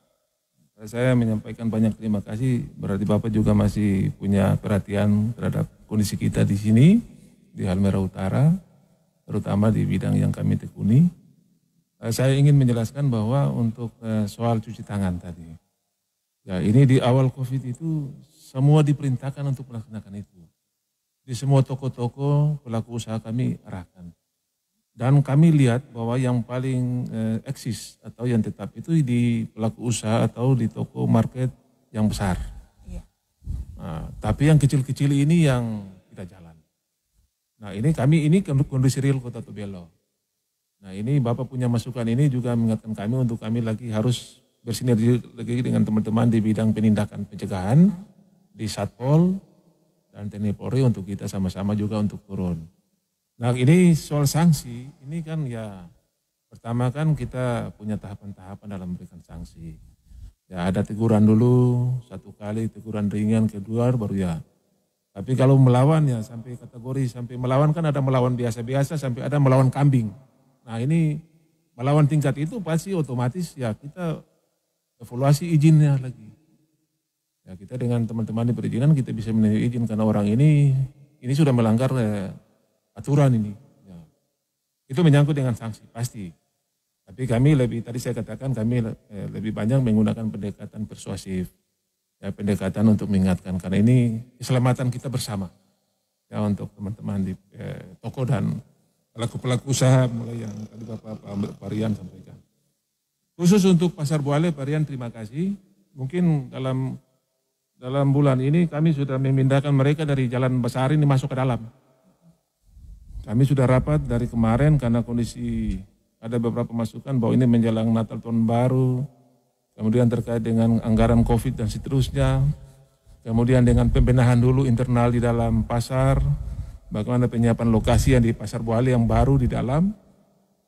[SPEAKER 2] saya menyampaikan banyak terima kasih. Berarti Bapak juga masih punya perhatian terhadap kondisi kita di sini, di Halmahera Utara, terutama di bidang yang kami tekuni. Saya ingin menjelaskan bahwa untuk soal cuci tangan tadi, ya ini di awal COVID itu semua diperintahkan untuk melaksanakan itu. Di semua toko-toko pelaku usaha kami arahkan. Dan kami lihat bahwa yang paling eksis atau yang tetap itu di pelaku usaha atau di toko market yang besar.
[SPEAKER 1] Iya.
[SPEAKER 2] Nah, tapi yang kecil-kecil ini yang tidak jalan. Nah ini kondisi real Kota Tubelo. Nah ini Bapak punya masukan ini juga mengingatkan kami untuk kami lagi harus bersinergi lagi dengan teman-teman di bidang penindakan pencegahan di Satpol dan TNI Polri untuk kita sama-sama juga untuk turun. Nah ini soal sanksi, ini kan ya pertama kan kita punya tahapan-tahapan dalam memberikan sanksi. Ya ada teguran dulu, 1 kali teguran ringan, kedua baru ya. Tapi kalau melawan ya sampai kategori, sampai melawan kan ada melawan biasa-biasa sampai ada melawan kambing. Nah ini melawan tingkat itu pasti otomatis ya kita evaluasi izinnya lagi. Ya kita dengan teman-teman di perizinan kita bisa meninjau izin karena orang ini sudah melanggar aturan ini. Ya. Itu menyangkut dengan sanksi, pasti. Tapi kami tadi saya katakan kami lebih banyak menggunakan pendekatan persuasif. Ya, pendekatan untuk mengingatkan, karena ini keselamatan kita bersama. Ya, untuk teman-teman di toko dan pelaku-pelaku usaha, mulai yang tadi Pak Rian sampaikan. Khusus untuk Pasar Buale, Pak Rian terima kasih. Mungkin dalam bulan ini kami sudah memindahkan mereka dari Jalan Besar ini masuk ke dalam. Kami sudah rapat dari kemarin karena kondisi ada beberapa masukan bahwa ini menjelang Natal Tahun Baru, kemudian terkait dengan anggaran COVID dan seterusnya, kemudian dengan pembenahan dulu internal di dalam pasar, bagaimana penyiapan lokasi yang di Pasar Buale yang baru di dalam.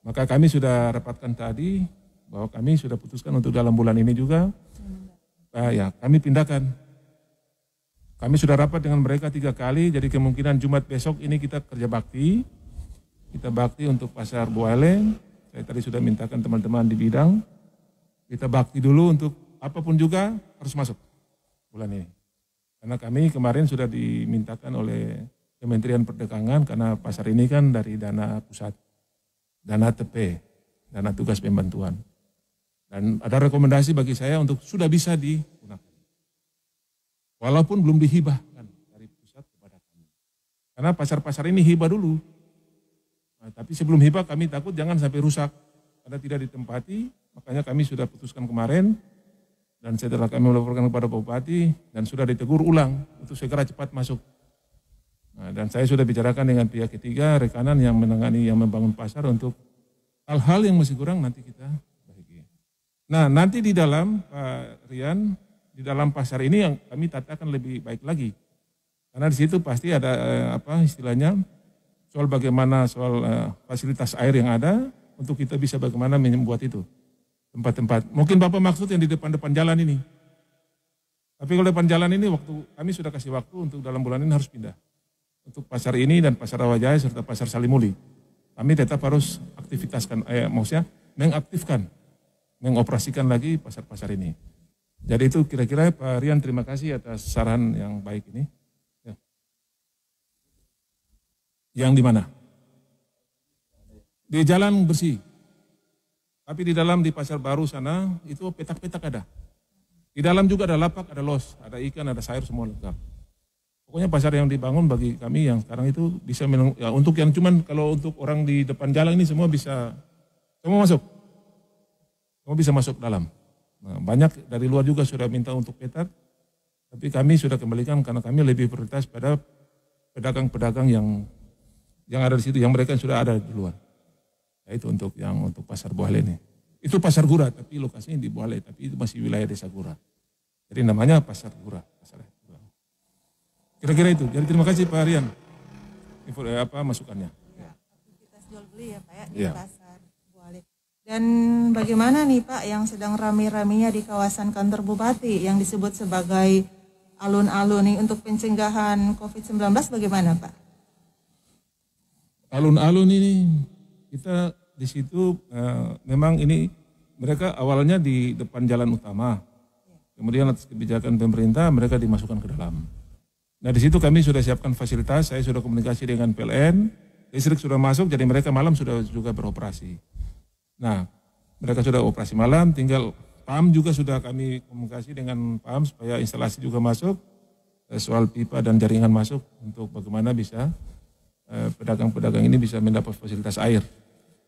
[SPEAKER 2] Maka kami sudah rapatkan tadi bahwa kami sudah putuskan untuk dalam bulan ini juga, ya kami pindahkan. Kami sudah rapat dengan mereka 3 kali, jadi kemungkinan Jumat besok ini kita kerja bakti. Kita bakti untuk Pasar Buale. Saya tadi sudah mintakan teman-teman di bidang, kita bakti dulu untuk apapun juga harus masuk bulan ini. Karena kami kemarin sudah dimintakan oleh Kementerian Perdagangan karena pasar ini kan dari dana pusat, dana TP, dana tugas pembantuan. Dan ada rekomendasi bagi saya untuk sudah bisa digunakan. Walaupun belum dihibahkan dari pusat kepada kami. Karena pasar-pasar ini hibah dulu. Nah, tapi sebelum hibah kami takut jangan sampai rusak karena tidak ditempati, makanya kami sudah putuskan kemarin dan setelah kami melaporkan kepada Bupati dan sudah ditegur ulang untuk segera cepat masuk. Nah, dan saya sudah bicarakan dengan pihak ketiga, rekanan yang menangani yang membangun pasar untuk hal-hal yang masih kurang nanti kita bagi. Nah, nanti di dalam Pak Rian, di dalam pasar ini yang kami tatakan lebih baik lagi. Karena di situ pasti ada istilahnya soal bagaimana fasilitas air yang ada untuk kita bisa bagaimana membuat itu tempat-tempat. Mungkin Bapak maksud yang di depan-depan jalan ini. Tapi kalau depan jalan ini kami sudah kasih waktu untuk dalam bulan ini harus pindah. Untuk pasar ini dan pasar Rawajaya serta pasar Salimuli. Kami tetap harus maksudnya mengaktifkan, mengoperasikan lagi pasar-pasar ini. Jadi itu kira-kira Pak Rian terima kasih atas saran yang baik ini. Yang di mana? Di jalan bersih. Tapi di dalam di pasar baru sana itu petak-petak ada. Di dalam juga ada lapak, ada los, ada ikan, ada sayur semua lengkap. Pokoknya pasar yang dibangun bagi kami yang sekarang itu bisa untuk yang cuman kalau untuk orang di depan jalan ini semua masuk. Semua bisa masuk dalam. Nah, banyak dari luar juga sudah minta untuk petak. Tapi kami sudah kembalikan karena kami lebih prioritas pada pedagang-pedagang yang ada di situ, yang mereka sudah ada di luar. Ya, itu untuk Pasar Buale ini. Itu Pasar Gura, tapi lokasinya di Buale, tapi itu masih wilayah Desa Gura. Jadi namanya Pasar Gura. Kira-kira itu. Jadi terima kasih Pak Rian. Masukannya.
[SPEAKER 1] Ya, aktivitas jual beli ya Pak ya, di Pasar Buale. Dan bagaimana nih Pak yang sedang rame-ramenya di kawasan kantor Bupati yang disebut sebagai alun-alun nih untuk pencegahan COVID-19 bagaimana Pak?
[SPEAKER 2] Alun-alun ini kita di situ memang ini mereka awalnya di depan jalan utama, kemudian atas kebijakan pemerintah mereka dimasukkan ke dalam. Nah di situ kami sudah siapkan fasilitas, saya sudah komunikasi dengan PLN, listrik sudah masuk, jadi mereka malam sudah juga beroperasi. Nah mereka sudah operasi malam, tinggal PAM juga sudah kami komunikasi dengan PAM supaya instalasi juga masuk, soal pipa dan jaringan masuk untuk bagaimana bisa pedagang-pedagang ini bisa mendapat fasilitas air.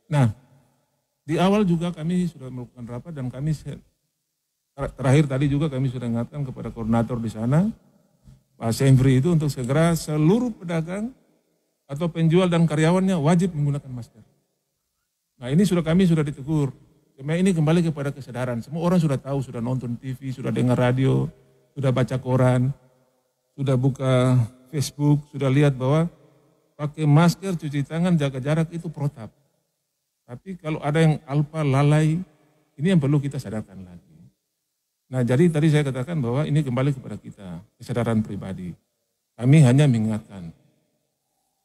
[SPEAKER 2] Nah, di awal juga kami sudah melakukan rapat dan kami terakhir tadi juga kami sudah ingatkan kepada koordinator di sana, Pak Semfri itu untuk segera seluruh pedagang atau penjual dan karyawannya wajib menggunakan masker. Nah ini kami sudah ditegur. Ini kembali kepada kesadaran. Semua orang sudah tahu, sudah nonton TV, sudah dengar radio, sudah baca koran, sudah buka Facebook, sudah lihat bahwa pakai masker, cuci tangan, jaga jarak itu protap. Tapi kalau ada yang alpa, lalai, ini yang perlu kita sadarkan lagi. Nah jadi tadi saya katakan bahwa ini kembali kepada kita, kesadaran pribadi. Kami hanya mengingatkan.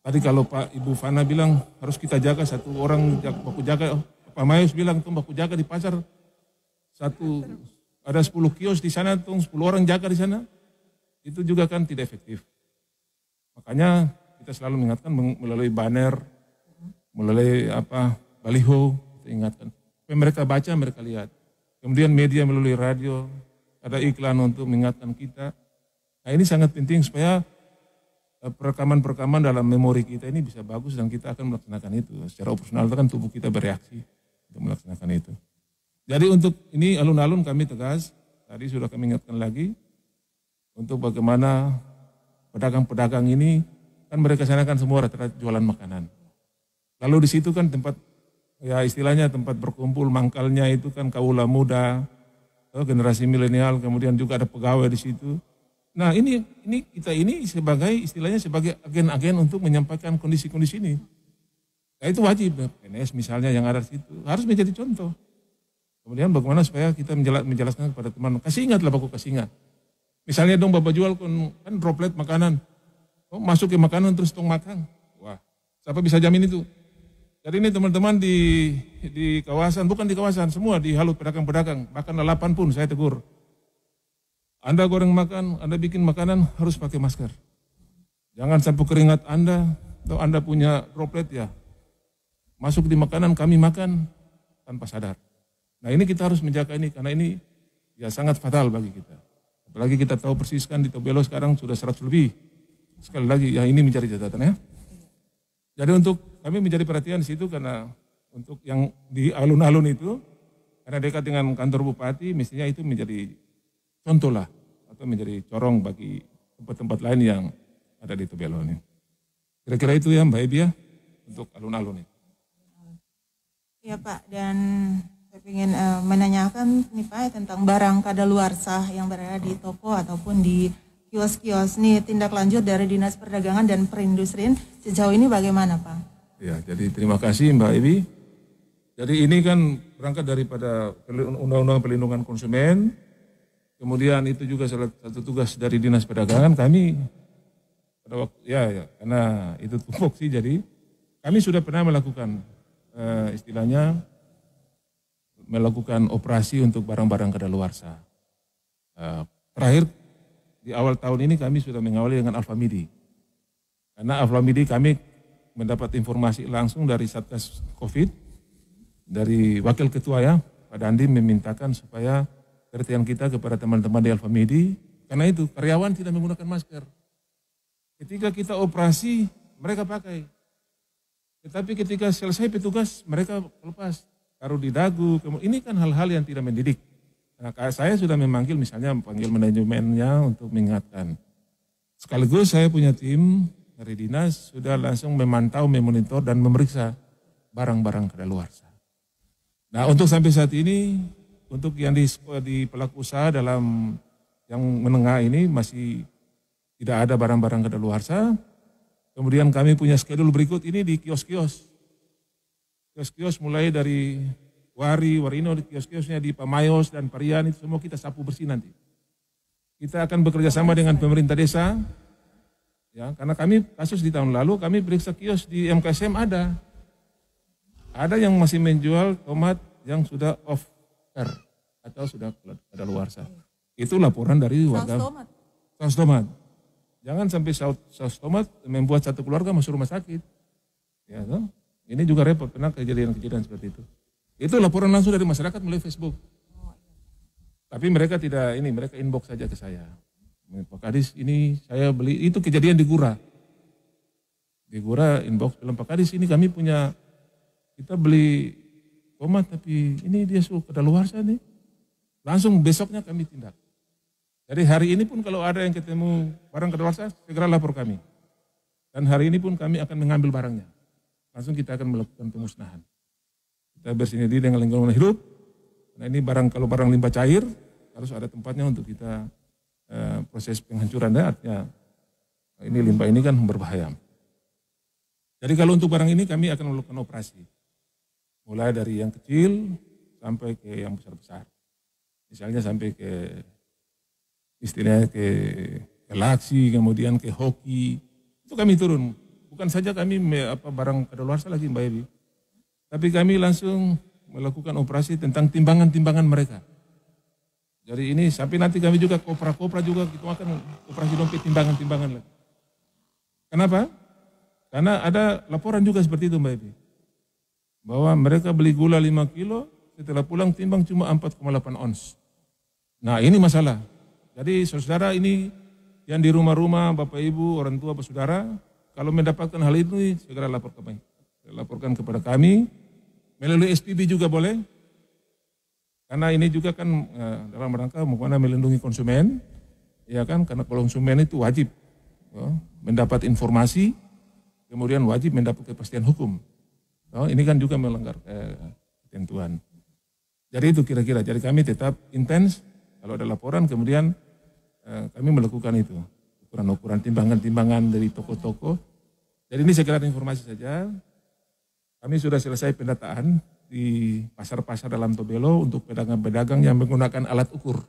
[SPEAKER 2] Tadi kalau Pak Ibu Fana bilang harus kita jaga satu orang, baku jaga, Pak Mayus bilang tuh baku jaga di pasar, ada 10 kios di sana, tuh 10 orang jaga di sana, itu juga kan tidak efektif. Makanya kita selalu mengingatkan melalui banner, melalui baliho, kita ingatkan. Supaya mereka baca, mereka lihat. Kemudian media melalui radio, ada iklan untuk mengingatkan kita. Nah ini sangat penting supaya perekaman-perekaman dalam memori kita ini bisa bagus dan kita akan melaksanakan itu. Secara operasional itu kan tubuh kita bereaksi untuk melaksanakan itu. Jadi untuk ini alun-alun kami tegas, tadi sudah kami ingatkan lagi, untuk bagaimana pedagang-pedagang ini, kan mereka sana kan semua rata-rata jualan makanan. Lalu di situ kan tempat, ya istilahnya tempat berkumpul mangkalnya itu kan kaula muda, generasi milenial, kemudian juga ada pegawai di situ. Nah ini kita ini sebagai istilahnya sebagai agen-agen untuk menyampaikan kondisi-kondisi ini. Nah itu wajib, PNS misalnya yang ada di situ, harus menjadi contoh. Kemudian bagaimana supaya kita menjelaskan kepada teman, kasih ingat lah Bapak, kasih ingat. Misalnya dong Bapak jual kan droplet makanan, masuk ke makanan terus tong makan. Wah, siapa bisa jamin itu? Jadi ini teman-teman di kawasan, bukan di kawasan, semua di halut pedagang-pedagang, bahkan lalapan pun saya tegur. Anda goreng makan, Anda bikin makanan harus pakai masker. Jangan sampai keringat Anda, atau Anda punya droplet ya, masuk di makanan kami makan tanpa sadar. Nah ini kita harus menjaga ini, karena ini ya sangat fatal bagi kita. Apalagi kita tahu persis kan di Tobelo sekarang sudah 100 lebih. Sekali lagi ya ini menjadi catatan ya. Jadi untuk kami menjadi perhatian di situ karena untuk yang di alun-alun itu, karena dekat dengan kantor bupati, mestinya itu menjadi contoh lah atau menjadi corong bagi tempat-tempat lain yang ada di Tobelo ini. Kira-kira itu ya Mbak Ebi ya untuk alun-alun ini.
[SPEAKER 1] Ya Pak, dan saya ingin menanyakan nih Pak tentang barang kadaluarsa yang berada di toko ataupun di kios-kios nih, tindak lanjut dari Dinas Perdagangan dan Perindustrian sejauh ini bagaimana Pak? Ya,
[SPEAKER 2] jadi terima kasih Mbak Ebi. Jadi ini kan berangkat daripada Undang-Undang Perlindungan Konsumen, kemudian itu juga salah satu tugas dari Dinas Perdagangan kami pada waktu ya karena itu tupoksi, jadi kami sudah pernah melakukan istilahnya melakukan operasi untuk barang-barang kadaluarsa. Terakhir di awal tahun ini kami sudah mengawali dengan Alfamidi. Karena Alfamidi kami mendapat informasi langsung dari Satgas Covid, dari Wakil Ketua ya, Pak Dandi memintakan supaya perhatian kita kepada teman-teman di Alfamidi, karena itu karyawan tidak menggunakan masker. Ketika kita operasi, mereka pakai. Tetapi ketika selesai petugas, mereka lepas. Taruh di dagu, ini kan hal-hal yang tidak mendidik. Nah, saya sudah memanggil misalnya panggil manajemennya untuk mengingatkan. Sekaligus saya punya tim dari dinas sudah langsung memantau, memonitor dan memeriksa barang-barang kadaluarsa. Nah untuk sampai saat ini, untuk yang di pelaku usaha dalam yang menengah ini masih tidak ada barang-barang kadaluarsa. Kemudian kami punya schedule berikut ini di kios-kios. Kios-kios mulai dari Warino, di kios-kiosnya di Pamayos dan Parian itu semua kita sapu bersih nanti. Kita akan bekerja sama dengan pemerintah desa, ya karena kami kasus di tahun lalu kami periksa kios di MKSM ada yang masih menjual tomat yang sudah off air atau sudah kadaluarsa. Itu laporan dari warga. Saus tomat. Jangan sampai saus tomat membuat satu keluarga masuk rumah sakit. Ya, toh? Ini juga repot, pernah kejadian-kejadian seperti itu. Itu laporan langsung dari masyarakat melalui Facebook. Tapi mereka tidak mereka inbox saja ke saya. Pak Kadis ini saya beli, itu kejadian di Gura. Di Gura inbox bilang Pak Kadis ini kami punya, kita beli tomat tapi ini dia suruh kadaluarsa nih. Langsung besoknya kami tindak. Jadi hari ini pun kalau ada yang ketemu barang kadaluarsa, segera lapor kami. Dan hari ini pun kami akan mengambil barangnya. Langsung kita akan melakukan pemusnahan. Kita bersinergi dengan lingkungan hidup. Nah ini kalau barang limbah cair, harus ada tempatnya untuk kita proses penghancuran. Artinya ini limbah ini kan berbahaya. Jadi kalau untuk barang ini kami akan melakukan operasi. Mulai dari yang kecil sampai ke yang besar-besar. Misalnya sampai ke istilahnya ke Galaxy, kemudian ke hoki. Itu kami turun. Bukan saja kami barang kadaluarsa lagi Mbak Ebi, tapi kami langsung melakukan operasi tentang timbangan-timbangan mereka. Jadi ini sampai nanti kami juga kopra juga kita akan operasi dompet timbangan-timbangan lagi. Kenapa? Karena ada laporan juga seperti itu Mbak Evi. Bahwa mereka beli gula 5 kilo, setelah pulang timbang cuma 4,8 ons. Nah ini masalah. Jadi saudara ini yang di rumah-rumah, Bapak Ibu, orang tua, saudara, kalau mendapatkan hal itu segera laporkan kepada kami. Melalui SPB juga boleh. Karena ini juga kan dalam rangka bagaimana melindungi konsumen. Ya kan, karena konsumen itu wajib mendapat informasi, kemudian wajib mendapat kepastian hukum. Ini kan juga melanggar ketentuan. Jadi itu kira-kira, jadi kami tetap intens, kalau ada laporan kemudian kami melakukan itu. Ukuran-ukuran timbangan-timbangan dari toko-toko. Jadi ini sekedar informasi saja, kami sudah selesai pendataan di pasar-pasar dalam Tobelo untuk pedagang-pedagang yang menggunakan alat ukur.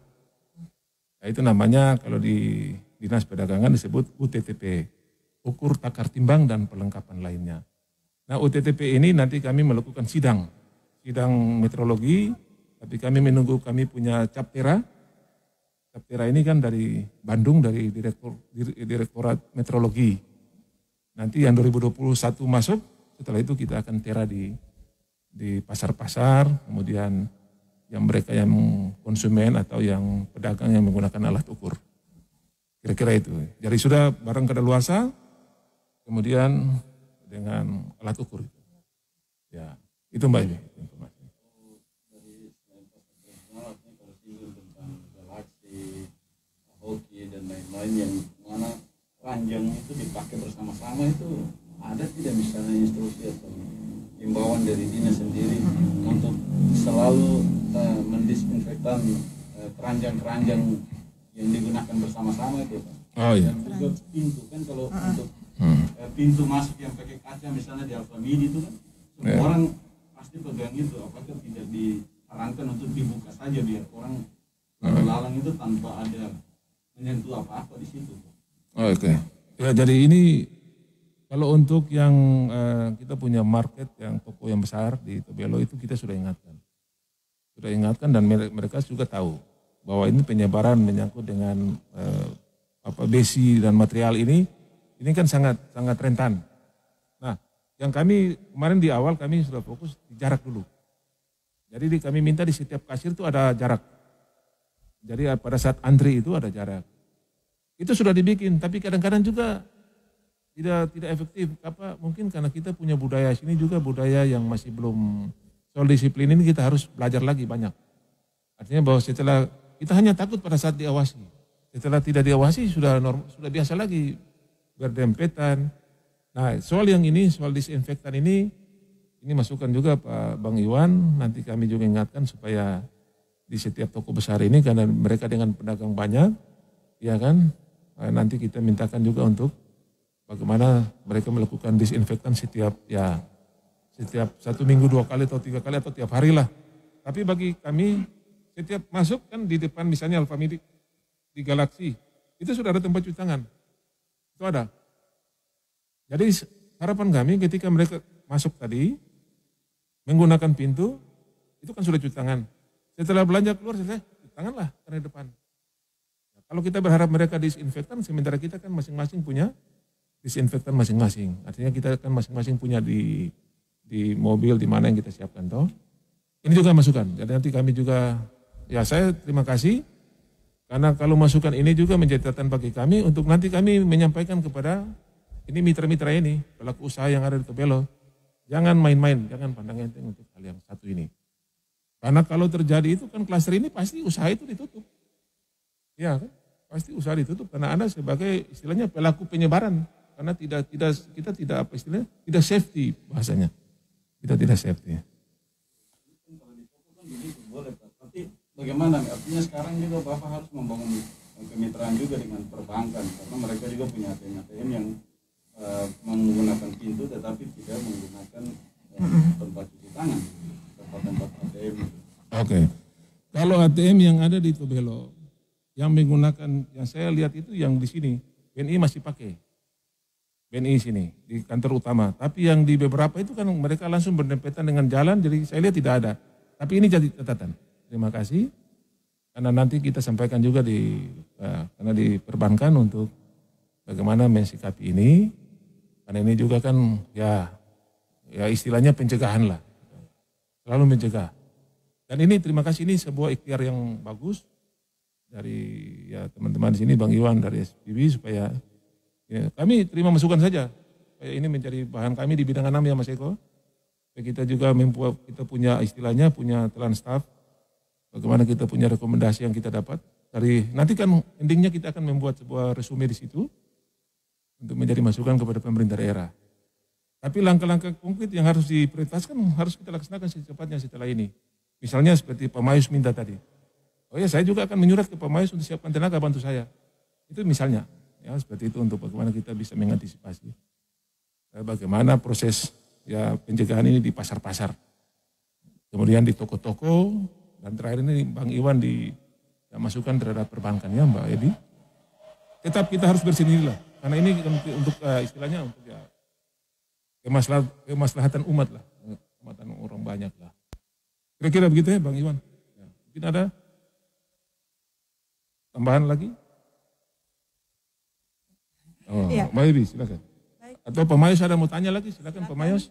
[SPEAKER 2] Nah, itu namanya kalau di Dinas Perdagangan disebut UTTP, ukur takar timbang dan perlengkapan lainnya. Nah UTTP ini nanti kami melakukan sidang metrologi, tapi kami menunggu kami punya Captera. Captera ini kan dari Bandung, dari Direktorat Metrologi. Nanti yang 2021 masuk, setelah itu kita akan tera di pasar-pasar, kemudian yang mereka yang konsumen atau yang pedagang yang menggunakan alat ukur. Kira-kira itu. Jadi sudah barang kadaluarsa, kemudian dengan alat ukur. Ya, itu Mbak ini informasi.
[SPEAKER 3] Dari selain pasar tradisional, kalau singgung tentang galaksi, hoki dan lain-lain yang mana ranjang itu dipakai bersama-sama, itu ada tidak misalnya instruksi atau himbauan dari dinas sendiri untuk selalu mendisinfektan keranjang-keranjang yang digunakan bersama-sama itu Pak.
[SPEAKER 2] Oh iya.
[SPEAKER 3] Dan juga pintu kan kalau untuk pintu masuk yang pakai kaca misalnya di Alfamidi itu kan semua orang pasti pegang itu, apakah tidak disarankan untuk dibuka saja biar orang lalang itu tanpa ada menyentuh apa-apa di situ.
[SPEAKER 2] Oh, oke. Ya jadi ini kalau untuk yang kita punya market yang toko yang besar di Tobelo itu kita sudah ingatkan. Sudah ingatkan dan mereka juga tahu bahwa ini penyebaran menyangkut dengan besi dan material ini kan sangat rentan. Nah, yang kami kemarin di awal kami sudah fokus di jarak dulu. Jadi kami minta di setiap kasir itu ada jarak. Jadi pada saat antri itu ada jarak. Itu sudah dibikin, tapi kadang-kadang juga tidak efektif. Mungkin karena kita punya budaya sini juga budaya yang masih belum soal disiplin ini, kita harus belajar lagi banyak. Artinya bahwa setelah kita hanya takut pada saat diawasi, setelah tidak diawasi sudah biasa lagi berdempetan. Nah soal yang ini, soal disinfektan ini masukan juga Pak Bang Iwan, nanti kami juga ingatkan supaya di setiap toko besar ini karena mereka dengan pedagang banyak, ya kan, nanti kita mintakan juga untuk bagaimana mereka melakukan disinfektan setiap 1 minggu 2 kali atau 3 kali atau tiap hari lah. Tapi bagi kami setiap masuk kan di depan misalnya Alfamidi di Galaksi, itu sudah ada tempat cuci tangan. Itu ada. Jadi harapan kami ketika mereka masuk tadi menggunakan pintu, itu kan sudah cuci tangan. Setelah belanja keluar selesai, cuci tangan lah karena depan. Nah, kalau kita berharap mereka disinfektan, sementara kita kan masing-masing punya disinfektan masing-masing. Artinya kita kan masing-masing punya di mobil di mana yang kita siapkan toh. Ini juga masukan. Jadi nanti kami juga, ya saya terima kasih karena kalau masukan ini juga menjadi catatan bagi kami untuk nanti kami menyampaikan kepada ini mitra-mitra ini, pelaku usaha yang ada di Tobelo. Jangan main-main, jangan pandang enteng untuk hal yang satu ini. Karena kalau terjadi itu kan klaster ini pasti usaha itu ditutup. Ya kan? Pasti usaha ditutup karena Anda sebagai istilahnya pelaku penyebaran. Karena kita tidak apa istilahnya, tidak safety bahasanya. Kita tidak safety.
[SPEAKER 3] Kalau di toko kan begitu boleh Pak. Tapi bagaimana? Artinya sekarang juga Bapak harus membangun kemitraan juga dengan perbankan karena mereka juga punya ATM yang menggunakan pintu tetapi tidak menggunakan tempat cuci tangan, tempat ATM.
[SPEAKER 2] Oke. Kalau ATM yang ada di Tobelo yang menggunakan, yang saya lihat itu yang di sini BNI masih pakai. BNI sini di kantor utama, tapi yang di beberapa itu kan mereka langsung berdempetan dengan jalan, jadi saya lihat tidak ada. Tapi ini jadi catatan. Terima kasih, karena nanti kita sampaikan juga karena di perbankan untuk bagaimana mensikapi ini. Karena ini juga kan ya istilahnya pencegahan lah. Selalu mencegah. Dan ini terima kasih, ini sebuah ikhtiar yang bagus dari ya teman-teman di sini, Bang Iwan dari SPB, supaya ya, kami terima masukan saja. Supaya ini menjadi bahan kami di bidang 6 ya Mas Eko. Supaya kita juga kita punya istilahnya, punya telan staff. Bagaimana kita punya rekomendasi yang kita dapat. Nanti kan endingnya kita akan membuat sebuah resume di situ untuk menjadi masukan kepada pemerintah daerah. Tapi langkah-langkah konkret yang harus diprioritaskan harus kita laksanakan secepatnya setelah ini. Misalnya seperti Pak Mayus minta tadi. Oh ya, saya juga akan menyurat ke Pak Mayus untuk siapkan tenaga bantu saya. Itu misalnya, ya seperti itu untuk bagaimana kita bisa mengantisipasi. Bagaimana proses ya pencegahan ini di pasar-pasar. Kemudian di toko-toko, dan terakhir ini Bang Iwan masukan terhadap perbankan ya Mbak Edi. Tetap kita harus bersini lah, karena ini untuk istilahnya untuk ya kemaslahatan umat lah, kemaslahatan orang banyak lah. Kira-kira begitu ya Bang Iwan. Ya, mungkin ada tambahan lagi? Oh, ya. Mbak Ebi silakan. Atau Pak Mayus ada mau tanya lagi, silakan Pak Mayus.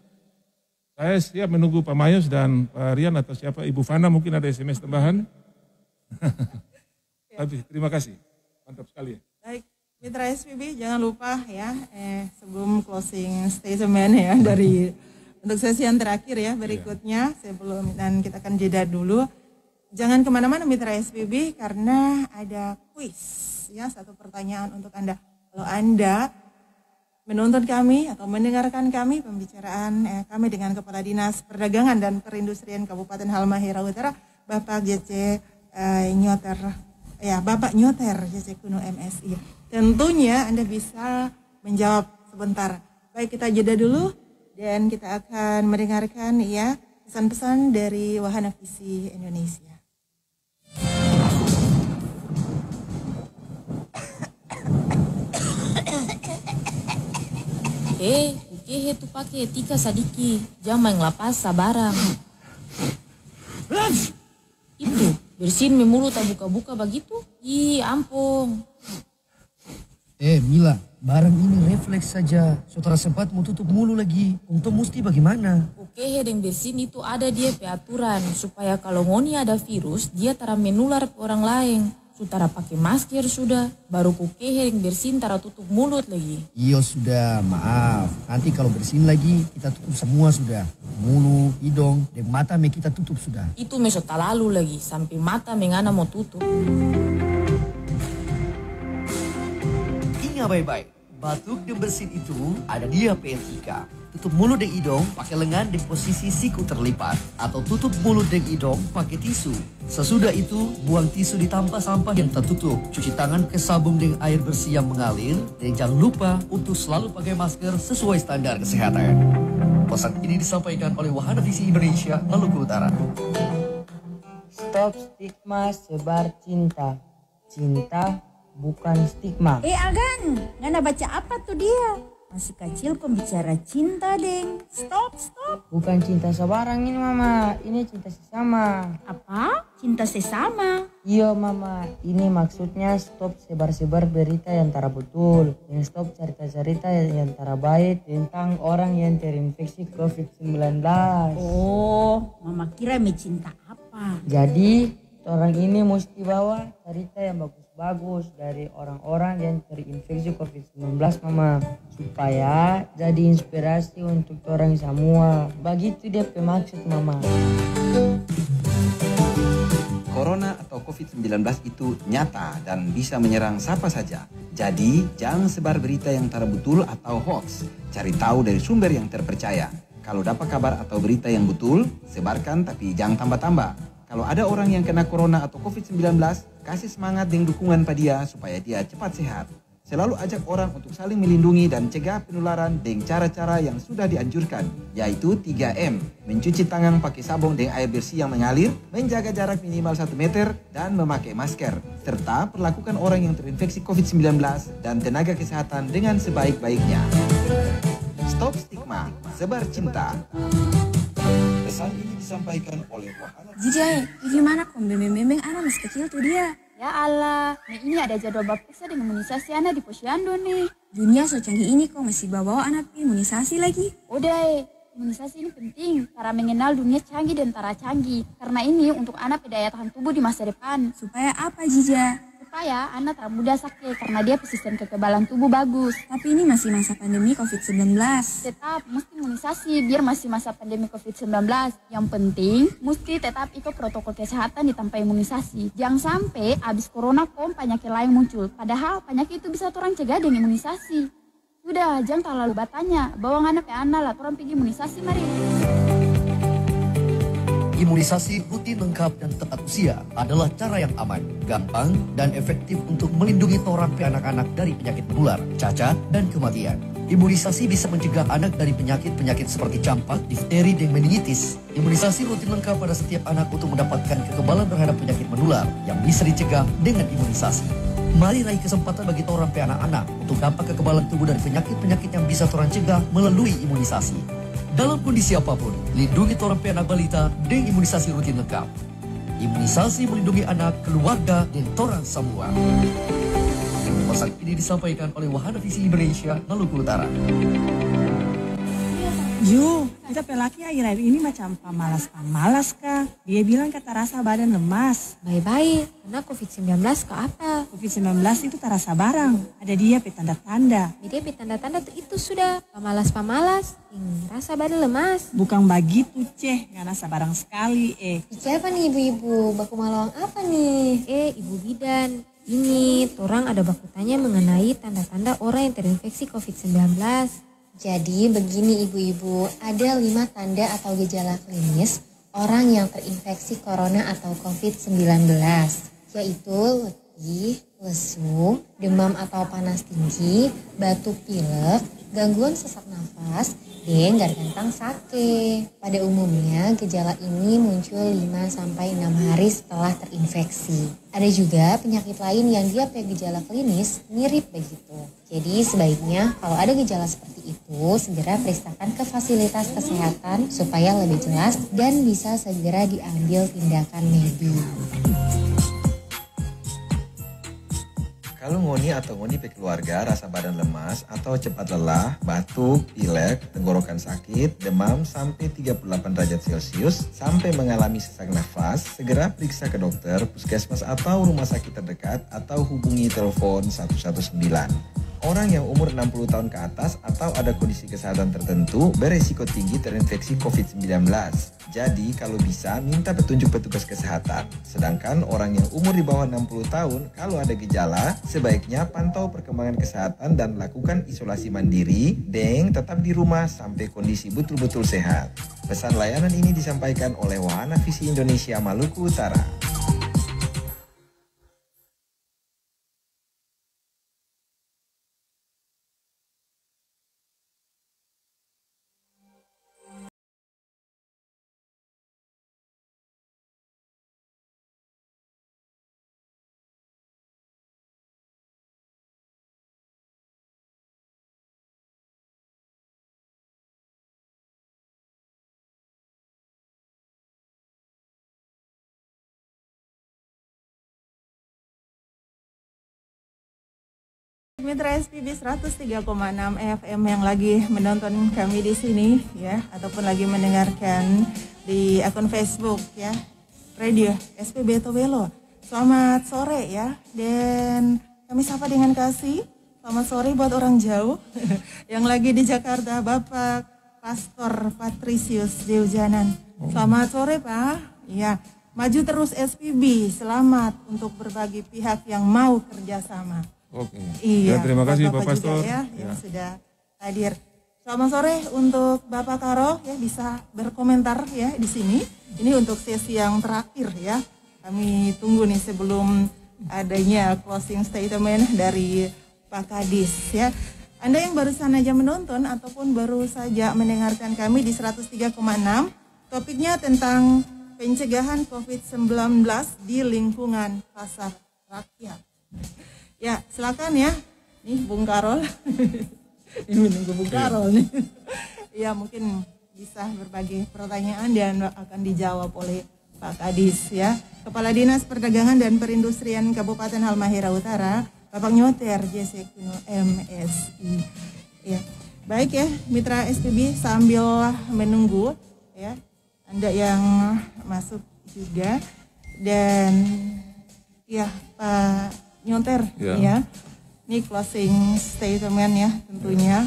[SPEAKER 2] Saya siap menunggu Pak Mayus dan Pak Rian atau siapa, Ibu Fana mungkin ada SMS tambahan. Tapi terima kasih, mantap sekali.
[SPEAKER 1] Baik, Mitra SPB jangan lupa ya sebelum closing statement ya dari untuk sesi yang terakhir ya berikutnya sebelum, dan kita akan jeda dulu. Jangan kemana-mana Mitra SPB karena ada kuis ya, satu pertanyaan untuk Anda. Kalau Anda menonton kami atau mendengarkan kami pembicaraan kami dengan Kepala Dinas Perdagangan dan Perindustrian Kabupaten Halmahera Utara, Bapak JC Nyoter, ya Bapak Nyoter JC Kuno MSI. Tentunya Anda bisa menjawab sebentar. Baik, kita jeda dulu dan kita akan mendengarkan ya pesan-pesan dari Wahana Visi Indonesia.
[SPEAKER 5] Ukehe tu pakai etika sadiki, jangan main lapas sabarang. Itu bersihin mulut tak buka-buka begitu? Ih, ampun.
[SPEAKER 6] Mila, barang ini refleks saja. Saudara sempat mau tutup mulu lagi. Untuk mesti bagaimana?
[SPEAKER 5] Ukehe yang bersin itu ada dia aturan supaya kalau ngoni ada virus dia tara menular ke orang lain. Saudara pakai masker sudah, baru kukehe yang bersin tara tutup mulut lagi.
[SPEAKER 6] Iya sudah, maaf. Nanti kalau bersin lagi kita tutup semua sudah. Mulut, hidung, dan mata kita tutup sudah.
[SPEAKER 5] Itu mesota lalu lagi, sampai mata mengana mau tutup.
[SPEAKER 6] Ingat baik-baik, batuk dan bersin itu ada dia P3. Tutup mulut dan hidung pakai lengan di posisi siku terlipat atau tutup mulut dan hidung pakai tisu. Sesudah itu buang tisu di tempat sampah yang tertutup. Cuci tangan ke sabun dengan air bersih yang mengalir dan jangan lupa untuk selalu pakai masker sesuai standar kesehatan. Pesan ini disampaikan oleh Wahana Visi Indonesia Maluku Utara.
[SPEAKER 7] Stop stigma, sebar cinta. Cinta bukan stigma.
[SPEAKER 8] Agan, ngana baca apa tuh dia? Masih kecil pembicara cinta, Deng. Stop.
[SPEAKER 7] Bukan cinta sebarang ini, Mama. Ini cinta sesama.
[SPEAKER 8] Apa? Cinta sesama?
[SPEAKER 7] Iya, Mama. Ini maksudnya stop sebar-sebar berita yang tara betul. Dan stop cerita-cerita yang tara baik tentang orang yang terinfeksi COVID-19.
[SPEAKER 8] Oh, Mama kira cinta apa?
[SPEAKER 7] Jadi, orang ini mesti bawa cerita yang bagus-bagus dari orang-orang yang terinfeksi COVID-19, Mama. Supaya jadi inspirasi untuk orang semua. Begitu dia pemaksud, Mama.
[SPEAKER 9] Corona atau COVID-19 itu nyata dan bisa menyerang siapa saja. Jadi, jangan sebar berita yang tak betul atau hoax. Cari tahu dari sumber yang terpercaya. Kalau dapat kabar atau berita yang betul, sebarkan tapi jangan tambah-tambah. Kalau ada orang yang kena corona atau COVID-19, kasih semangat dan dukungan pada dia supaya dia cepat sehat. Selalu ajak orang untuk saling melindungi dan cegah penularan dengan cara-cara yang sudah dianjurkan, yaitu 3M, mencuci tangan pakai sabun dengan air bersih yang mengalir, menjaga jarak minimal 1 meter, dan memakai masker, serta perlakukan orang yang terinfeksi COVID-19 dan tenaga kesehatan dengan sebaik-baiknya. Stop stigma, sebar cinta. Pesan ini disampaikan oleh Wahana.
[SPEAKER 8] Jadi gimana kok memang anak masih kecil tuh dia?
[SPEAKER 10] Ya Allah, ini ada jadwal baptisa dengan imunisasi anak di posyandu nih. Dunia so canggih ini kok masih bawa anak imunisasi lagi.
[SPEAKER 8] Udah, imunisasi ini penting cara mengenal dunia canggih dan tara canggih. Karena ini untuk anak daya tahan tubuh di masa depan.
[SPEAKER 10] Supaya apa, Jija?
[SPEAKER 8] Supaya anak tak mudah sakit karena dia sistem kekebalan tubuh bagus.
[SPEAKER 10] Tapi ini masih masa pandemi COVID-19.
[SPEAKER 8] Tetap mesti imunisasi biar masih masa pandemi COVID-19. Yang penting mesti tetap ikut protokol kesehatan tanpa imunisasi. Jangan sampai habis corona penyakit lain muncul. Padahal penyakit itu bisa orang cegah dengan imunisasi. Sudah, jangan terlalu batanya. Bawa anak lah, orang pergi imunisasi mari.
[SPEAKER 6] Imunisasi rutin lengkap dan tepat usia adalah cara yang aman, gampang, dan efektif untuk melindungi orang anak-anak dari penyakit menular, cacat, dan kematian. Imunisasi bisa mencegah anak dari penyakit-penyakit seperti campak, difteri, dan meningitis. Imunisasi rutin lengkap pada setiap anak untuk mendapatkan kekebalan terhadap penyakit menular yang bisa dicegah dengan imunisasi. Mari raih kesempatan bagi orang anak-anak untuk dapat kekebalan tubuh dari penyakit-penyakit yang bisa orang cegah melalui imunisasi. Dalam kondisi apapun, lindungi orang anak balita dengan imunisasi rutin lengkap. Imunisasi melindungi anak, keluarga, dan orang semua. Pesan ini disampaikan oleh Wahana Visi Indonesia, Maluku Utara.
[SPEAKER 10] Yo, kita pelaki akhir-akhir ini macam pamalas kah? Dia bilang kata rasa badan lemas.
[SPEAKER 5] Baik-baik, karena COVID-19 ke apa?
[SPEAKER 10] COVID-19 itu tak rasa barang. Ada dia petanda-tanda.
[SPEAKER 5] Dia petanda-tanda itu sudah pamalas-pamalas, rasa badan lemas.
[SPEAKER 10] Bukan begitu, Ceh. Nggak rasa barang sekali,
[SPEAKER 5] Siapa nih ibu-ibu? Baku malawang apa nih? Ibu bidan. Ini, orang ada baku tanya mengenai tanda-tanda orang yang terinfeksi COVID-19.
[SPEAKER 11] Jadi begini ibu-ibu, ada 5 tanda atau gejala klinis orang yang terinfeksi corona atau COVID-19, yaitu letih, lesu, demam atau panas tinggi, batuk pilek, gangguan sesak nafas, dan gantang sake. Pada umumnya gejala ini muncul 5-6 hari setelah terinfeksi. Ada juga penyakit lain yang dia punya gejala klinis mirip begitu. Jadi sebaiknya kalau ada gejala seperti itu segera periksakan ke fasilitas kesehatan supaya lebih jelas dan bisa segera diambil tindakan medis.
[SPEAKER 9] Kalau ngoni atau ngoni keluarga rasa badan lemas atau cepat lelah, batuk, pilek, tenggorokan sakit, demam sampai 38 derajat Celcius, sampai mengalami sesak nafas, segera periksa ke dokter, puskesmas atau rumah sakit terdekat atau hubungi telepon 119. Orang yang umur 60 tahun ke atas atau ada kondisi kesehatan tertentu beresiko tinggi terinfeksi COVID-19. Jadi kalau bisa minta petunjuk petugas kesehatan. Sedangkan orang yang umur di bawah 60 tahun kalau ada gejala sebaiknya pantau perkembangan kesehatan dan lakukan isolasi mandiri dan tetap di rumah sampai kondisi betul-betul sehat. Pesan layanan ini disampaikan oleh Wahana Visi Indonesia Maluku Utara.
[SPEAKER 1] Mitra SPB 103,6 FM yang lagi menonton kami di sini ya, ataupun lagi mendengarkan di akun Facebook ya, Radio SPB Tobelo. Selamat sore ya, dan kami sapa dengan kasih. Selamat sore buat orang jauh yang lagi di Jakarta, Bapak Pastor Patricius Deujanan. Selamat sore Pak. Ya, maju terus SPB. Selamat untuk berbagi pihak yang mau kerjasama.
[SPEAKER 2] Oke.
[SPEAKER 1] Iya,
[SPEAKER 2] Ya, terima kasih Pak
[SPEAKER 1] Bapak
[SPEAKER 2] Pastor.
[SPEAKER 1] juga ya, yang sudah hadir. Selamat sore untuk Bapak Karo ya, bisa berkomentar ya di sini. Ini untuk sesi yang terakhir ya. Kami tunggu nih sebelum adanya closing statement dari Pak Kadis ya. Anda yang baru saja menonton ataupun baru saja mendengarkan kami di 103,6, topiknya tentang pencegahan COVID-19 di lingkungan pasar rakyat. Ya, silakan ya. Nih Bung Karol. Ini menunggu Bung Karol nih. Ya, mungkin bisa berbagi pertanyaan dan akan dijawab oleh Pak Kadis ya. Kepala Dinas Perdagangan dan Perindustrian Kabupaten Halmahera Utara, Bapak Nyoter Jesekino MSI. Ya. Baik ya, Mitra SPB, sambil menunggu ya Anda yang masuk juga, dan ya Pak Nyoter ya. Ini closing statement ya tentunya.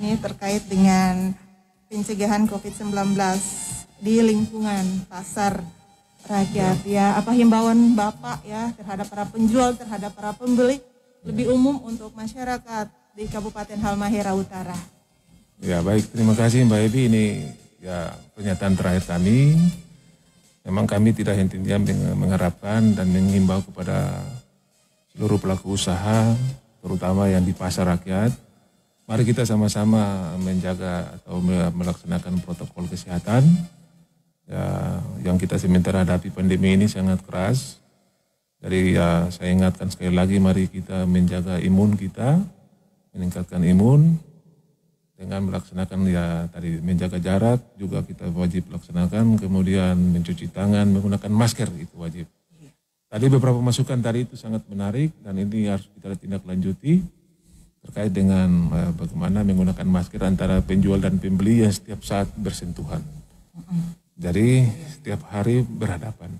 [SPEAKER 1] Ini terkait dengan pencegahan COVID-19 di lingkungan pasar rakyat ya. Apa himbauan Bapak ya terhadap para penjual, terhadap para pembeli, lebih umum untuk masyarakat di Kabupaten Halmahera Utara?
[SPEAKER 2] Ya baik, terima kasih Mbak Ebi. Ini ya pernyataan terakhir kami. Memang kami tidak henti-hentinya mengharapkan dan mengimbau kepada seluruh pelaku usaha, terutama yang di pasar rakyat. Mari kita sama-sama menjaga atau melaksanakan protokol kesehatan. Ya, yang kita sementara hadapi pandemi ini sangat keras. Jadi ya saya ingatkan sekali lagi, mari kita menjaga imun kita, meningkatkan imun dengan melaksanakan ya tadi menjaga jarak juga kita wajib laksanakan, kemudian mencuci tangan, menggunakan masker itu wajib. Tadi beberapa masukan tadi itu sangat menarik dan ini harus kita tindak lanjuti terkait dengan bagaimana menggunakan masker antara penjual dan pembeli yang setiap saat bersentuhan. Jadi setiap hari berhadapan.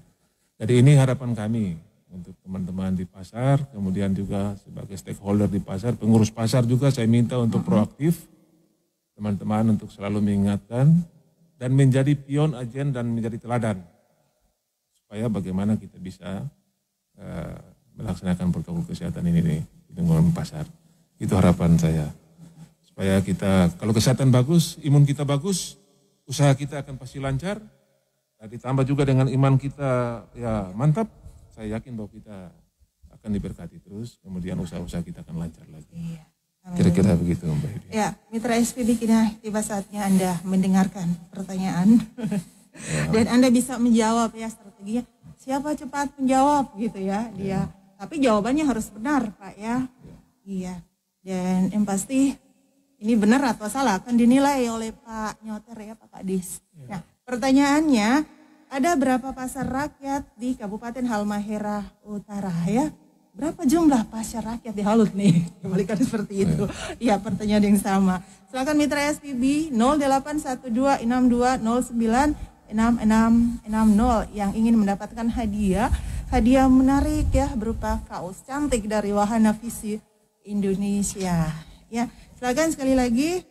[SPEAKER 2] Jadi ini harapan kami untuk teman-teman di pasar, kemudian juga sebagai stakeholder di pasar, pengurus pasar juga saya minta untuk proaktif, teman-teman untuk selalu mengingatkan dan menjadi pion, agen dan menjadi teladan supaya bagaimana kita bisa melaksanakan protokol kesehatan ini di lingkungan pasar. Itu harapan saya. Supaya kita, kalau kesehatan bagus, imun kita bagus, usaha kita akan pasti lancar. Nah, ditambah juga dengan iman kita ya mantap, saya yakin bahwa kita akan diberkati terus, kemudian usaha-usaha kita akan lancar lagi.
[SPEAKER 1] Iya.
[SPEAKER 2] Kira-kira begitu Mbak Edi.
[SPEAKER 1] Ya, Mitra SPB, kini tiba saatnya Anda mendengarkan pertanyaan. Dan Anda bisa menjawab ya strateginya. Siapa cepat menjawab gitu ya dia. Tapi jawabannya harus benar Pak ya. Iya. Dan yang pasti ini benar atau salah akan dinilai oleh Pak Nyoter ya Pak Kadis. Nah, pertanyaannya, ada berapa pasar rakyat di Kabupaten Halmahera Utara ya? Berapa jumlah pasar rakyat di Halut nih? Kembalikan seperti itu. Ya, pertanyaan yang sama. Silakan Mitra SPB 081262096660 yang ingin mendapatkan hadiah menarik ya berupa kaos cantik dari Wahana Visi Indonesia. Ya, silakan sekali lagi,